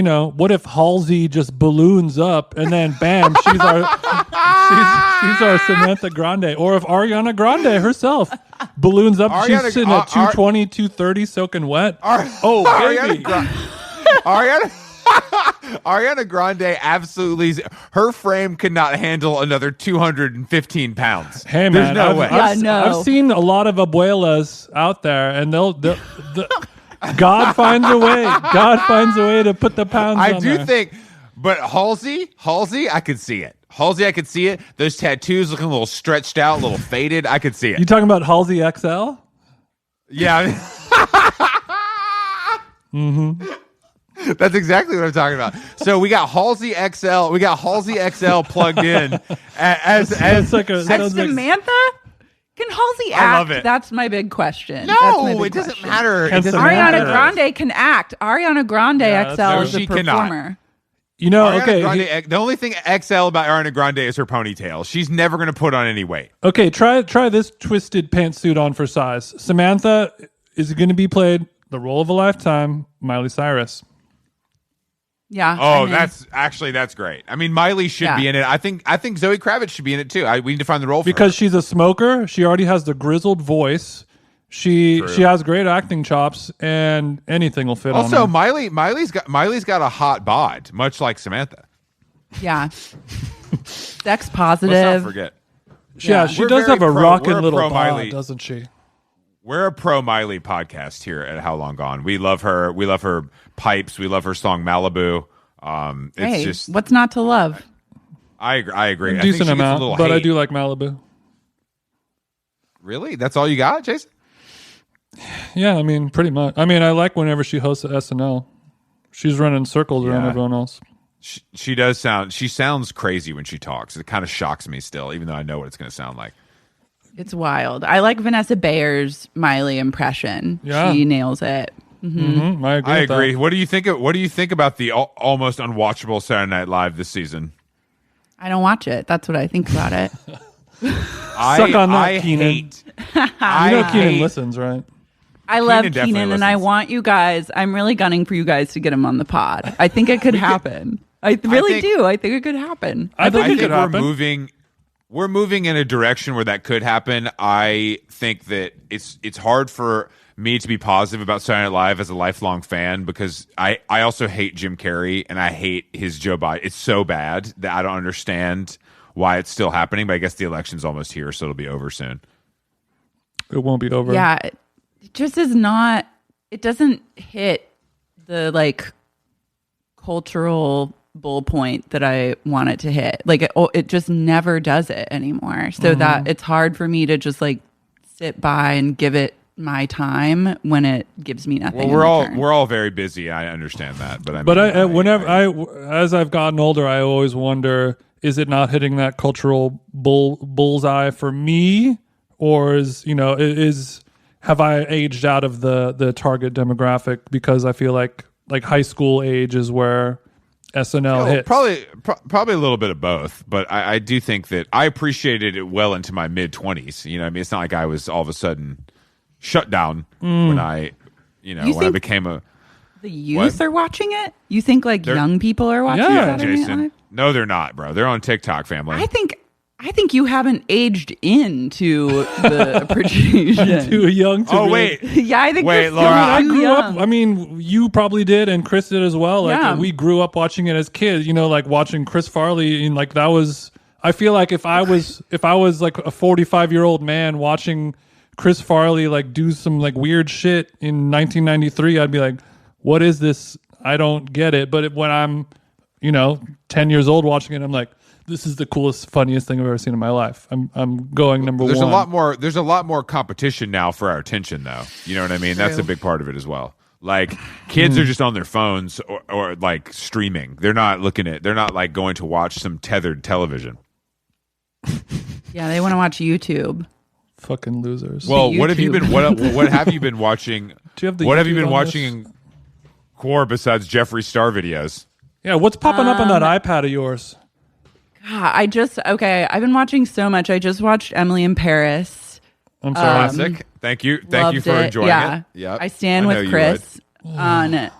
if Halsey just balloons up and then bam, she's our Samantha Grande, or if Ariana Grande herself balloons up, she's sitting at 220, 230, soaking wet. Baby, Ariana Grande absolutely. Her frame could not handle another 215 pounds. Hey man, there's no way. I've seen a lot of abuelas out there, and God finds a way. God finds a way to put the pounds. I on do there. think, but Halsey, I could see it. Halsey, I could see it. Those tattoos looking a little stretched out, a little faded. I could see it. You talking about Halsey XL? Yeah. Mm-hmm. That's exactly what I'm talking about. So we got Halsey XL. We got Halsey XL plugged in as Samantha. Can Halsey act? I love it. That's my big question. No, it doesn't matter. Ariana Grande can act. Ariana Grande XL is a performer. The only thing XL about Ariana Grande is her ponytail. She's never going to put on any weight. Okay, try this twisted pantsuit on for size. Samantha is going to be played the role of a lifetime, Miley Cyrus. Yeah. Oh, that's great. I mean, Miley should be in it. I think Zoe Kravitz should be in it too. We need to find the role for her. Because she's a smoker. She already has the grizzled voice. She True. has great acting chops, and anything will fit on Also, her. Miley's got a hot bod, much like Samantha. Yeah. Sex Let's positive. not forget. Yeah, she We're does very have a pro- rockin' we're a little pro bod, Miley. doesn't she? We're a pro Miley podcast here at How Long Gone. We love her. We love her pipes. We love her song Malibu. It's Hey, just what's not to love? I agree. A I think decent she gets a amount, little but I hate. do like Malibu. Really? That's all you got, Jason? Yeah, I mean, pretty much. I mean, I like whenever she hosts at SNL. She's running circles around Yeah. everyone else. She does sound. She sounds crazy when she talks. It kind of shocks me still, even though I know what it's going to sound like. It's wild. I like Vanessa Bayer's Miley impression. Yeah. She nails it. Mm-hmm. I agree. I with agree. that. What do you think? What do you think about the almost unwatchable Saturday Night Live this season? I don't watch it. That's what I think about it. Suck on that, I Keenan. hate. You know Keenan hate- listens, right? I love definitely Keenan, and I listens. want you guys. I'm really gunning for you guys to get him on the pod. I think it could happen. I really think- do. I think it could happen. I think I it think could happen. we're moving in a direction where that could happen. I think that it's hard for me to be positive about Saturday Night Live as a lifelong fan because I also hate Jim Carrey and I hate his Joe Biden. It's so bad that I don't understand why it's still happening, but I guess the election's almost here, so it'll be over soon. It won't be over. Yeah, it just is not. It doesn't hit the like cultural bull point that I want it to hit. Like it just never does it anymore. So that it's hard for me to just like sit by and give it my time when it gives me nothing. Well, in return. we're all very busy. I understand that, but I mean, But as I've gotten older, I always wonder: is it not hitting that cultural bullseye for me, or have I aged out of the target demographic because I feel like high school age is where SNL hits? Probably a little bit of both, but I do think that I appreciated it well into my mid 20s. You know, what I mean, it's not like I was all of a sudden shut down when I became a the youth are watching it. You think like young people are watching Yeah, Saturday Night Jason. Live? No, they're not, bro. They're on TikTok, family. I think you haven't aged into the appreciation. Too young to Oh really- wait, Yeah, I think Wait, you're still Laura, I too grew young. up. I mean, you probably did, and Chris did as well. Like Yeah. we grew up watching it as kids. You know, like watching Chris Farley, and like that was. I feel like if I was like a 45-year-old man watching Chris Farley like do some like weird shit in 1993, I'd be like, "What is this? I don't get it." But when I'm, 10 years old watching it, I'm like, this is the coolest, funniest thing I've ever seen in my life. I'm going number there's one. a lot more competition now for our attention, though. You know what I mean? That's a big part of it as well. Like kids are just on their phones or like streaming. They're not like going to watch some tethered television. Yeah, they want to watch YouTube. Fucking losers. Well, what have you YouTube. been what have you been watching? Do you have the what have you YouTube been on watching this? in Core besides Jeffree Star videos? Yeah, what's popping up on that iPad of yours? God, I've been watching so much. I just watched Emily in Paris. I'm sorry. Classic. Thank you Loved for enjoying yeah. it. Yeah, I stand with Chris on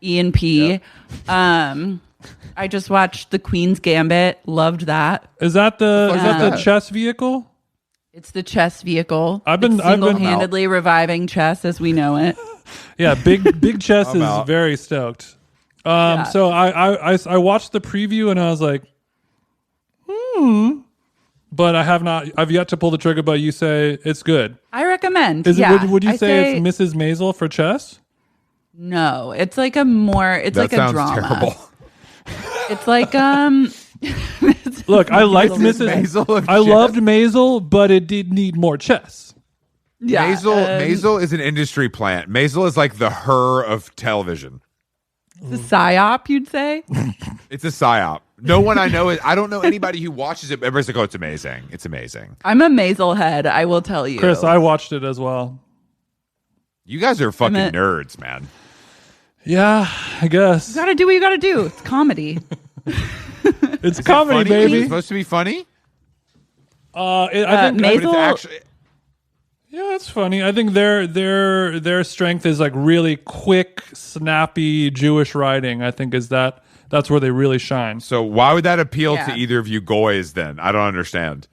E&P. I just watched The Queen's Gambit. Loved that. Is that the Yeah. chess vehicle? It's the chess vehicle. I've been- It's single-handedly reviving chess as we know it. Yeah, big chess I'm is out. very stoked. Yeah. So I watched the preview and I was like, but I've yet to pull the trigger. But you say it's good. I recommend. Is yeah. it? Would you I say it's Mrs. Maisel for chess? No, it's like a more. It's That like a sounds drama. terrible. It's like Look, I liked Mrs. Mrs. Maisel of I chess. loved Maisel, but it did need more chess. yeah. Maisel is an industry plant. Maisel is like the Her of television. The psyop, you'd say. It's a psyop. No one I know. I don't know anybody who watches it. Everybody's like, "Oh, it's amazing! It's amazing." I'm a Maisel head. I will tell you, Chris, I watched it as well. You guys are fucking I'm a- nerds, man. Yeah, I guess You gotta do what you gotta do. It's comedy. it's Is it comedy, funny? Is it baby. supposed to be funny? I think Maisel- But it's actually. Yeah, it's funny. I think their strength is like really quick, snappy Jewish writing. I think that's where they really shine. So why would that appeal Yeah. to either of you goys? Then I don't understand.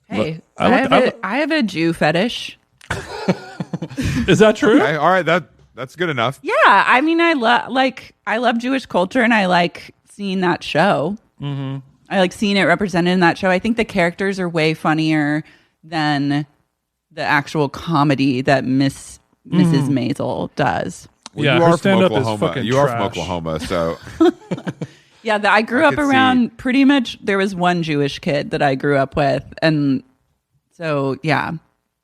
Hey, I like- I have a Jew fetish. Is that true? Okay, all right, that's good enough. Yeah, I mean, I love Jewish culture, and I like seeing that show. Mm-hmm. I like seeing it represented in that show. I think the characters are way funnier than the actual comedy that Mrs. Maisel does. Well, Yeah, you her are from stand-up is Oklahoma. fucking You are from trash. Oklahoma, so Yeah, I grew up around pretty much. There was one Jewish kid that I grew up with, and so yeah,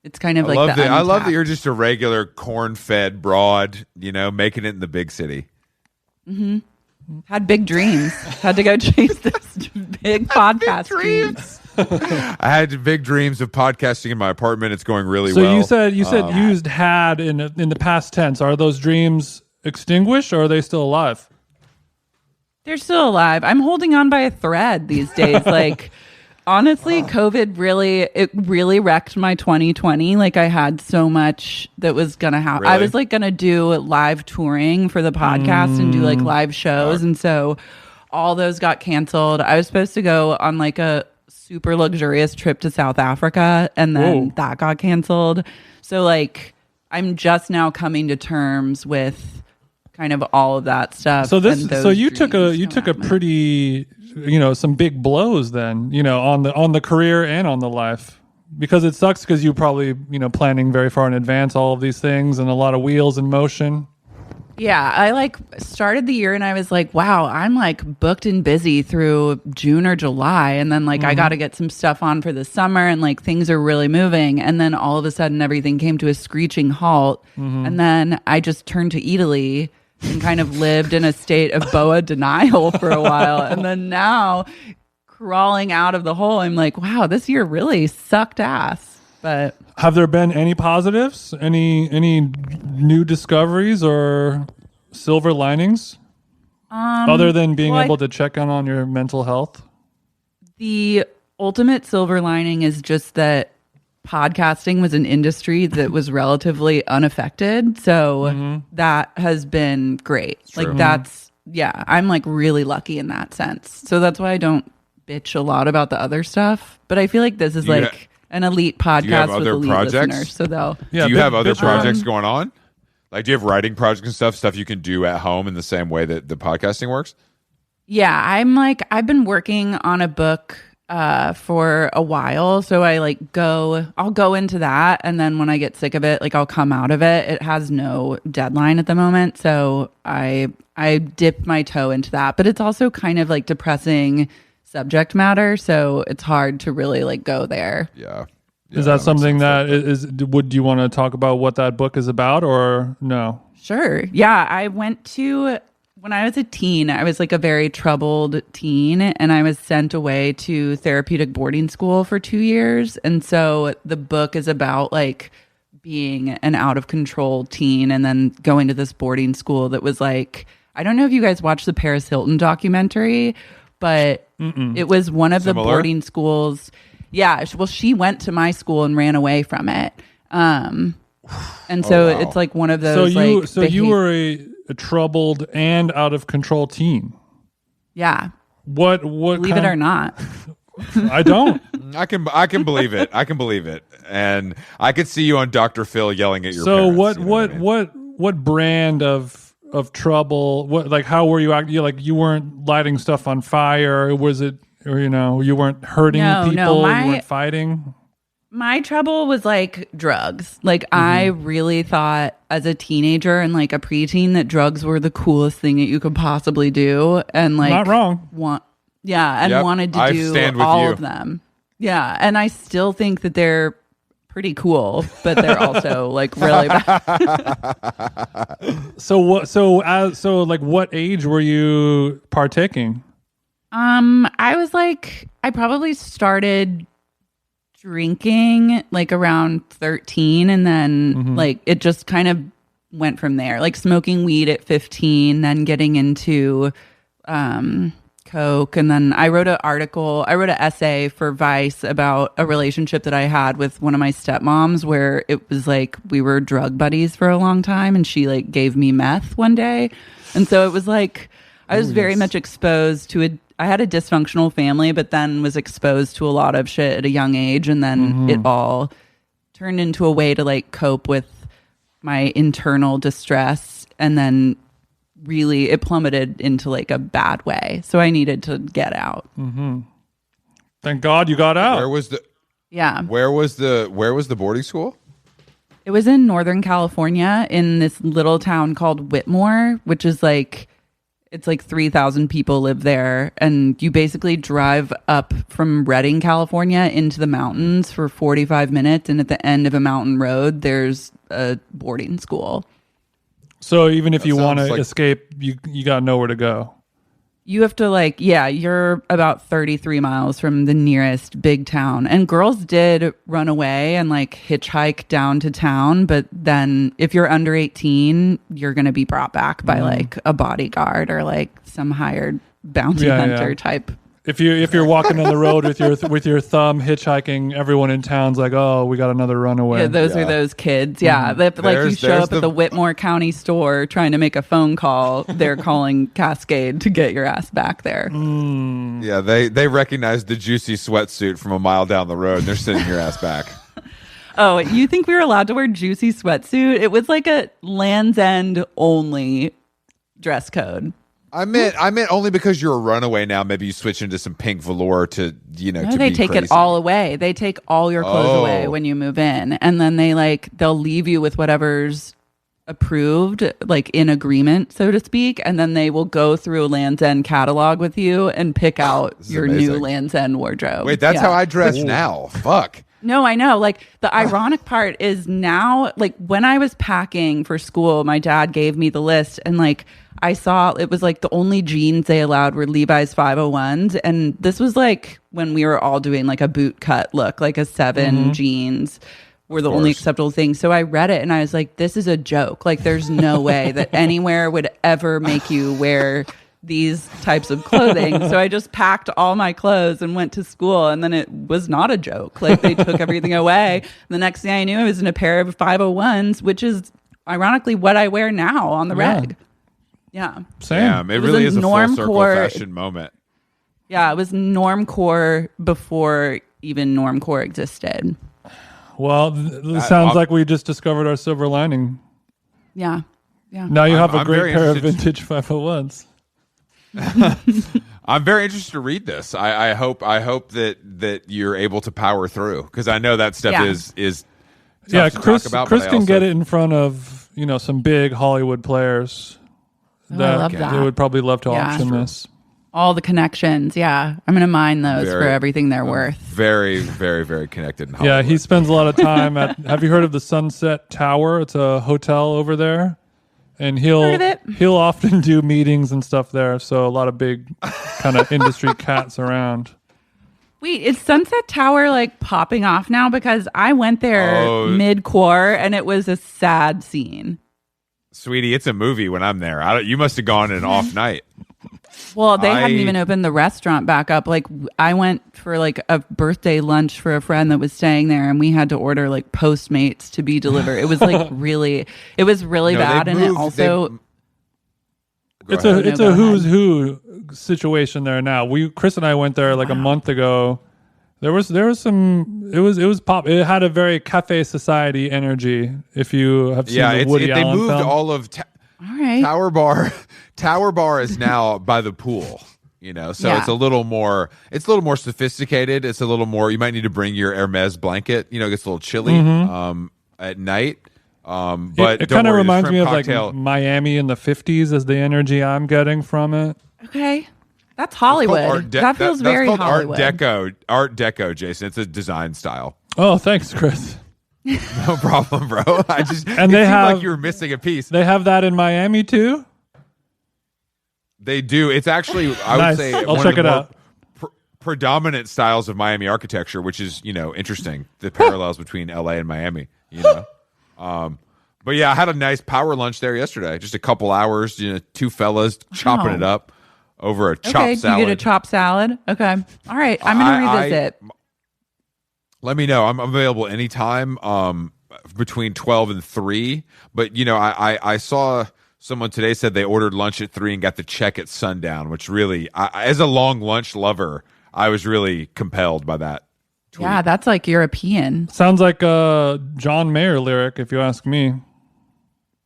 it's kind of I like love that you're just a regular corn-fed broad, making it in the big city. Mm-hmm. Had big dreams. Had to go chase this big podcast dreams. I had big dreams of podcasting in my apartment. It's going really So well. you said used had in the past tense. Are those dreams extinguished, or are they still alive? They're still alive. I'm holding on by a thread these days. Like, honestly, COVID really wrecked my 2020. Like, I had so much that was gonna happen. Really? I was like gonna do live touring for the podcast and do like live shows, and so all those got canceled. I was supposed to go on like a super luxurious trip to South Africa, and then that got canceled. So like, I'm just now coming to terms with kind of all of that stuff. So you took a pretty, some big blows then, on the career and on the life, because it sucks because you probably, planning very far in advance, all of these things and a lot of wheels in motion. Yeah, I like started the year and I was like, wow, I'm like booked and busy through June or July. And then like I got to get some stuff on for the summer and like things are really moving. And then all of a sudden everything came to a screeching halt. And then I just turned to Italy and kind of lived in a state of boa denial for a while. And then now crawling out of the hole, I'm like, wow, this year really sucked ass. But have there been any positives, any new discoveries or silver linings other than being able to check in on your mental health? The ultimate silver lining is just that podcasting was an industry that was relatively unaffected. So that has been great. Like I'm like really lucky in that sense. So that's why I don't bitch a lot about the other stuff. But I feel like this is an elite podcast with elite listeners. So do you have other projects going on? Like, do you have writing projects and stuff you can do at home in the same way that the podcasting works? Yeah, I've been working on a book for a while. So I'll go into that. And then when I get sick of it, like I'll come out of it. It has no deadline at the moment. So I dip my toe into that, but it's also kind of like depressing subject matter. So it's hard to really like go there. Yeah. Is that something that would you want to talk about what that book is about or no? Sure. Yeah. When I was a teen, I was like a very troubled teen, and I was sent away to therapeutic boarding school for 2 years. And so the book is about like being an out of control teen and then going to this boarding school that was like, I don't know if you guys watched the Paris Hilton documentary, but it was one of the boarding schools. Yeah. Well, she went to my school and ran away from it. And so it's like one of those. So you were a troubled and out of control teen. Yeah. What believe it or not. I don't. I can believe it. I can believe it. And I could see you on Dr. Phil yelling at your parents. So what brand of trouble, how were you acting? You weren't lighting stuff on fire, was it, or you weren't hurting people, you weren't fighting? My trouble was like drugs. Like I really thought as a teenager and like a preteen that drugs were the coolest thing that you could possibly do, and like not wrong. Wanted to do all of them. Yeah, and I still think that they're pretty cool, but they're also like really bad. So what age were you partaking? I probably started drinking like around 13, and then like it just kind of went from there, like smoking weed at 15, then getting into coke. And then I wrote an essay for Vice about a relationship that I had with one of my stepmoms, where it was like we were drug buddies for a long time, and she like gave me meth one day. And so it was like I was very much exposed to I had a dysfunctional family, but then was exposed to a lot of shit at a young age, and then it all turned into a way to like cope with my internal distress, and then really it plummeted into like a bad way. So I needed to get out. Mm-hmm. Thank God you got out. Where was the boarding school? It was in Northern California in this little town called Whitmore, which is like, it's like 3,000 people live there. And you basically drive up from Redding, California into the mountains for 45 minutes. And at the end of a mountain road, there's a boarding school. So even if That you want to sounds like- escape, you got nowhere to go. You have to like, yeah, you're about 33 miles from the nearest big town. And girls did run away and like hitchhike down to town. But then if you're under 18, you're going to be brought back by like a bodyguard or like some hired bounty hunter type. If you're walking on the road with your thumb hitchhiking, everyone in town's like, oh, we got another runaway. Yeah, those are those kids. Yeah, like you show up at the Whitmore County store trying to make a phone call. They're calling Cascade to get your ass back there. Yeah, they recognize the juicy sweatsuit from a mile down the road, and they're sending your ass back. Oh, you think we were allowed to wear juicy sweatsuit? It was like a Land's End only dress code. I meant only because you're a runaway now. Maybe you switch into some pink velour to No, to they be take crazy. it all away. They take all your clothes away when you move in, and then they'll leave you with whatever's approved, like in agreement, so to speak, and then they will go through a Land's End catalog with you and pick out your amazing. new Land's End wardrobe. Wait, that's how I dress now. Fuck. No, I know. Like the ironic part is now, like when I was packing for school, my dad gave me the list and like I saw it was like the only jeans they allowed were Levi's 501s. And this was like when we were all doing like a boot cut look, like a 7 jeans were the only acceptable thing. So I read it and I was like, this is a joke. Like there's no way that anywhere would ever make you wear these types of clothing. So I just packed all my clothes and went to school, and then it was not a joke. Like they took everything away. The next thing I knew, I was in a pair of 501s, which is ironically what I wear now on the reg. Yeah. Same. Damn, it was really a is a full normcore- circle fashion moment. Yeah, it was normcore before even normcore existed. Well, it sounds like we just discovered our silver lining. Yeah. Yeah. Now you have a I'm great very pair of interested- vintage 501s. I'm very interested to read this. I hope that you're able to power through, because I know that stuff is tough to Chris talk about, Chris but I can also- get it in front of some big Hollywood players I love they that. would probably love to Yeah. auction this. All the connections. Yeah. I'm going to mine those for everything they're worth. Very, very, very connected in Yeah, Hollywood. he spends a lot of time at. Have you heard of the Sunset Tower? It's a hotel over there, and Heard of it. he'll often do meetings and stuff there. So a lot of big kind of industry cats around. Wait, is Sunset Tower like popping off now? Because I went there mid-core and it was a sad scene. Sweetie, it's a movie when I'm there. You must have gone an off night. Well, they hadn't even opened the restaurant back up. Like I went for like a birthday lunch for a friend that was staying there, and we had to order like Postmates to be delivered. It was like really bad, and it also It's a who's who situation there now. Chris and I went there like a month ago. There was some. It was pop. It had a very Cafe Society energy. If you have seen the Woody they Allen moved film. all of all right. Tower Bar. Tower Bar is now by the pool. So it's a little more. It's a little more sophisticated. It's a little more. You might need to bring your Hermes blanket. It gets a little chilly at night. But it kind of reminds me of cocktail, like Miami in the 50s as the energy I'm getting from it. Okay. That's Hollywood. That feels very called Hollywood. Art Deco, Jason. It's a design style. Oh, thanks, Chris. No problem, bro. And it they seemed have like you were missing a piece. They have that in Miami too. They do. It's actually, I Nice. would say, I'll one check of the it more out. predominant styles of Miami architecture, which is interesting. The parallels between LA and Miami. But yeah, I had a nice power lunch there yesterday. Just a couple hours. Two fellas chopping it up over a chopped salad. You get a chopped salad. Okay. All right. I'm going to revisit. Let me know. I'm available anytime between 12 and 3. But, I saw someone today said they ordered lunch at 3 and got the check at sundown, which really, as a long lunch lover, I was really compelled by that tweet. Yeah, that's like European. Sounds like a John Mayer lyric, if you ask me.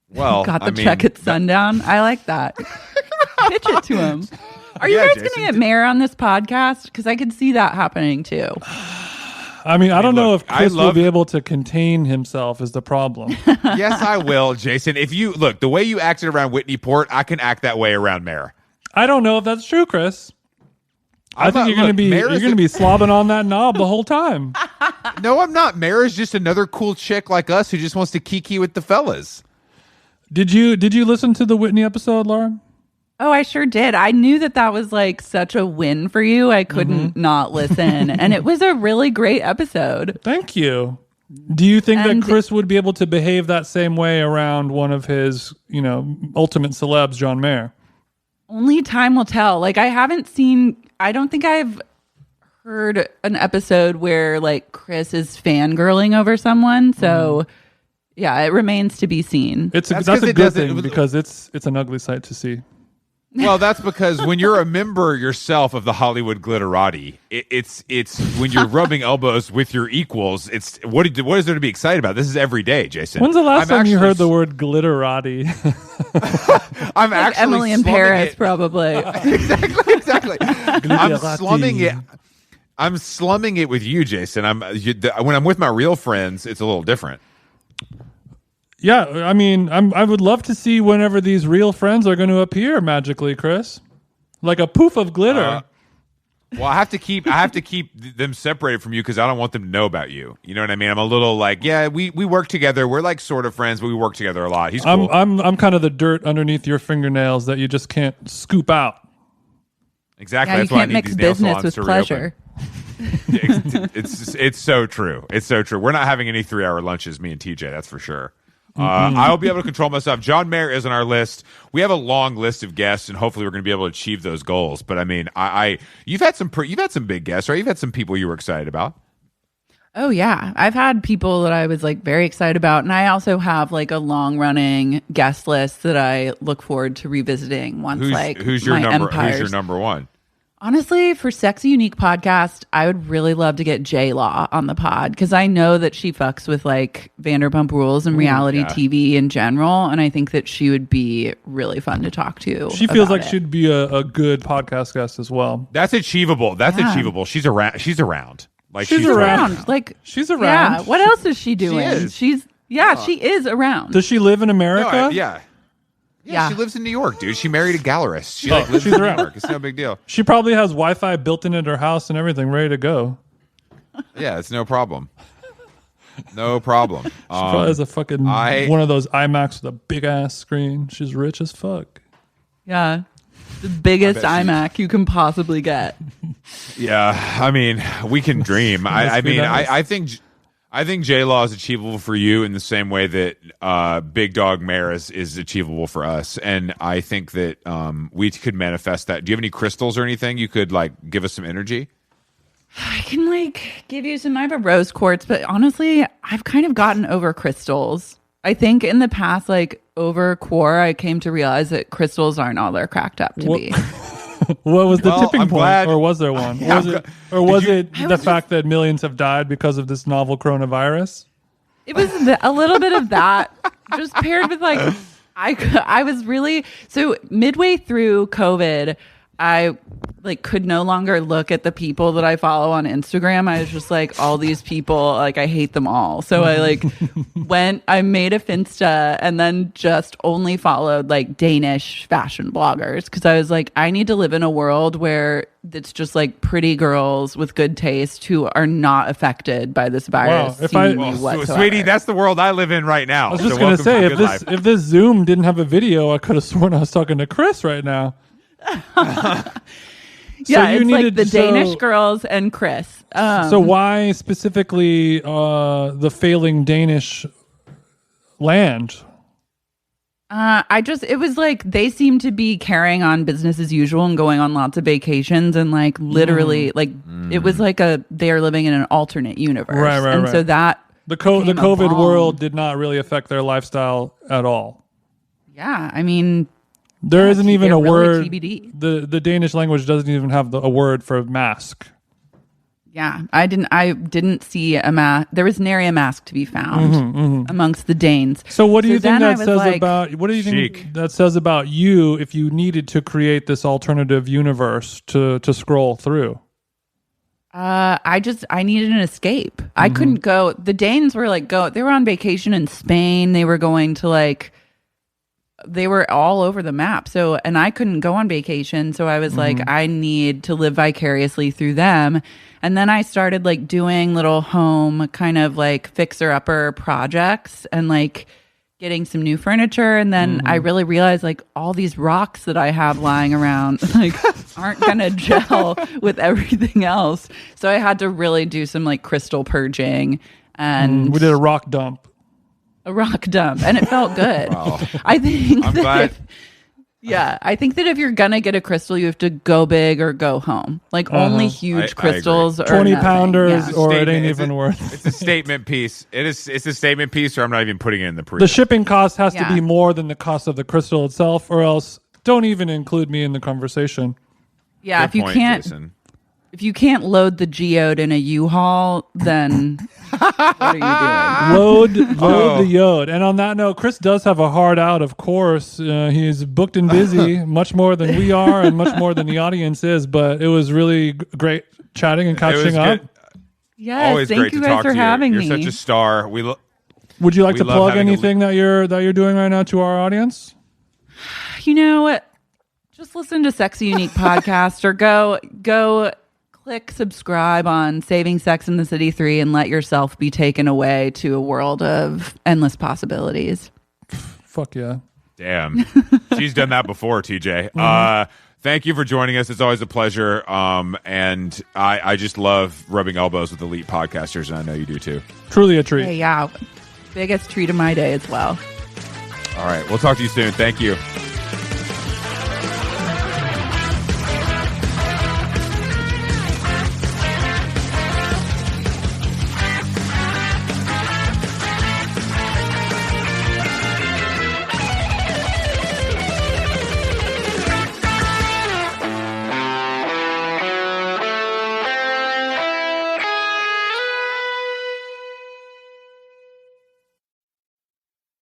Well, Got the check at sundown. I like that. Pitch it to him. Are you guys going to get Mayor on this podcast? Because I could see that happening too. I mean, I don't know if Chris will be able to contain himself is the problem. Yes, I will, Jason. If you look, the way you acted around Whitney Port, I can act that way around Mayor. I don't know if that's true, Chris. I think you're going to be slobbing on that knob the whole time. No, I'm not. Mayor is just another cool chick like us who just wants to kiki with the fellas. Did you listen to the Whitney episode, Laura? Oh, I sure did. I knew that was like such a win for you. I couldn't not listen. And it was a really great episode. Thank you. Do you think that Chris would be able to behave that same way around one of his, ultimate celebs, John Mayer? Only time will tell. Like, I don't think I've heard an episode where like Chris is fangirling over someone. So yeah, it remains to be seen. That's a good thing because it's an ugly sight to see. Well, that's because when you're a member yourself of the Hollywood glitterati, it's when you're rubbing elbows with your equals. It's what is there to be excited about? This is every day, Jason. When's the last time you heard the word glitterati? I'm like actually Emily in Paris, probably. Exactly. I'm slumming it with you, Jason. When I'm with my real friends, it's a little different. Yeah, I mean, I would love to see whenever these real friends are going to appear magically, Chris, like a poof of glitter. Well, I have to keep them separated from you because I don't want them to know about you. You know what I mean? I'm a little like, yeah, we work together. We're like sort of friends, but we work together a lot. He's cool. I'm kind of the dirt underneath your fingernails that you just can't scoop out. Exactly. Yeah, that's you why I can't need mix these nail business salons with to pleasure. It's so true. It's so true. We're not having any 3-hour lunches, me and TJ. That's for sure. I'll be able to control myself. John Mayer is on our list. We have a long list of guests, and hopefully, we're going to be able to achieve those goals. But I mean, you've had some big guests, right? You've had some people you were excited about. Oh yeah, I've had people that I was like very excited about, and I also have like a long running guest list that I look forward to revisiting once. Who's your number one? Honestly, for Sexy Unique podcast, I would really love to get J Law on the pod because I know that she fucks with like Vanderpump Rules and reality TV in general, and I think that she would be really fun to talk to. She feels like she'd be a good podcast guest as well. That's achievable. Achievable. She's around. She's around. Like she's around. Like she's around. Yeah. What else is she doing? She is around. Does she live in America? Yeah, she lives in New York, dude. She married a gallerist. She lives in New York. It's no big deal. She probably has Wi-Fi built in at her house and everything ready to go. Yeah, it's no problem. No problem. She probably has a fucking one of those iMacs with a big ass screen. She's rich as fuck. Yeah, the biggest iMac you can possibly get. Yeah, I mean, we can dream. I think J-Law is achievable for you in the same way that Big Dog Mayer is achievable for us. And I think that we could manifest that. Do you have any crystals or anything you could like give us some energy? I can like give you some. I have a rose quartz, but honestly, I've kind of gotten over crystals. I think in the past, like over core, I came to realize that crystals aren't all they're cracked up to be. What was the tipping point, or was there one? Was it the fact that millions have died because of this novel coronavirus? It was a little bit of that, just paired with like, I was really, so midway through COVID, I like could no longer look at the people that I follow on Instagram. I was just like, all these people, like I hate them all. So I like I made a Finsta and then just only followed like Danish fashion bloggers because I was like, I need to live in a world where it's just like pretty girls with good taste who are not affected by this virus. Wow. Sweetie, that's the world I live in right now. I was just going to say, if this Zoom didn't have a video, I could have sworn I was talking to Chris right now. Yeah, it's like the Danish girls and Chris. So why specifically the failing Danish land? It was like they seemed to be carrying on business as usual and going on lots of vacations and like literally it was like they're living in an alternate universe. Right. So that the COVID world did not really affect their lifestyle at all. Yeah, I mean, there isn't even a word. TBD. The Danish language doesn't even have a word for mask. Yeah, I didn't see a mask. There was nary a mask to be found amongst the Danes. So what do you think that says like, about? What do you think that says about you if you needed to create this alternative universe to scroll through? I needed an escape. I couldn't go. The Danes were they were on vacation in Spain. They were going to they were all over the map. So, and I couldn't go on vacation. So I was like, I need to live vicariously through them. And then I started doing little home kind of fixer upper projects and getting some new furniture. And then I really realized all these rocks that I have lying around aren't going to gel with everything else. So I had to really do some crystal purging. And we did a rock dump. And it felt good. Wow. I think I'm glad. I think that if you're gonna get a crystal, you have to go big or go home. Only huge crystals, or 20-pounders, or it ain't It's even worth. It's a statement piece. It's a statement piece, or I'm not even putting it in the pre. The shipping cost has to be more than the cost of the crystal itself, or else don't even include me in the conversation. Yeah, Good point, Jason. If you can't load the geode in a U-Haul, then what are you doing? Load the yod. And on that note, Chris does have a hard out, of course. He's booked and busy, much more than we are and much more than the audience is. But it was really great chatting and catching up. Yes, always thank great you to guys talk for to having you. me. You're such a star. Would you like to love plug having anything that you're doing right now to our audience? Just listen to Sexy Unique podcast or go click subscribe on Saving Sex in the City 3 and let yourself be taken away to a world of endless possibilities. Fuck yeah. Damn. She's done that before, TJ. Thank you for joining us. It's always a pleasure. And I just love rubbing elbows with elite podcasters, and I know you do too. Truly a treat. Yeah. Biggest treat of my day as well. All right. We'll talk to you soon. Thank you.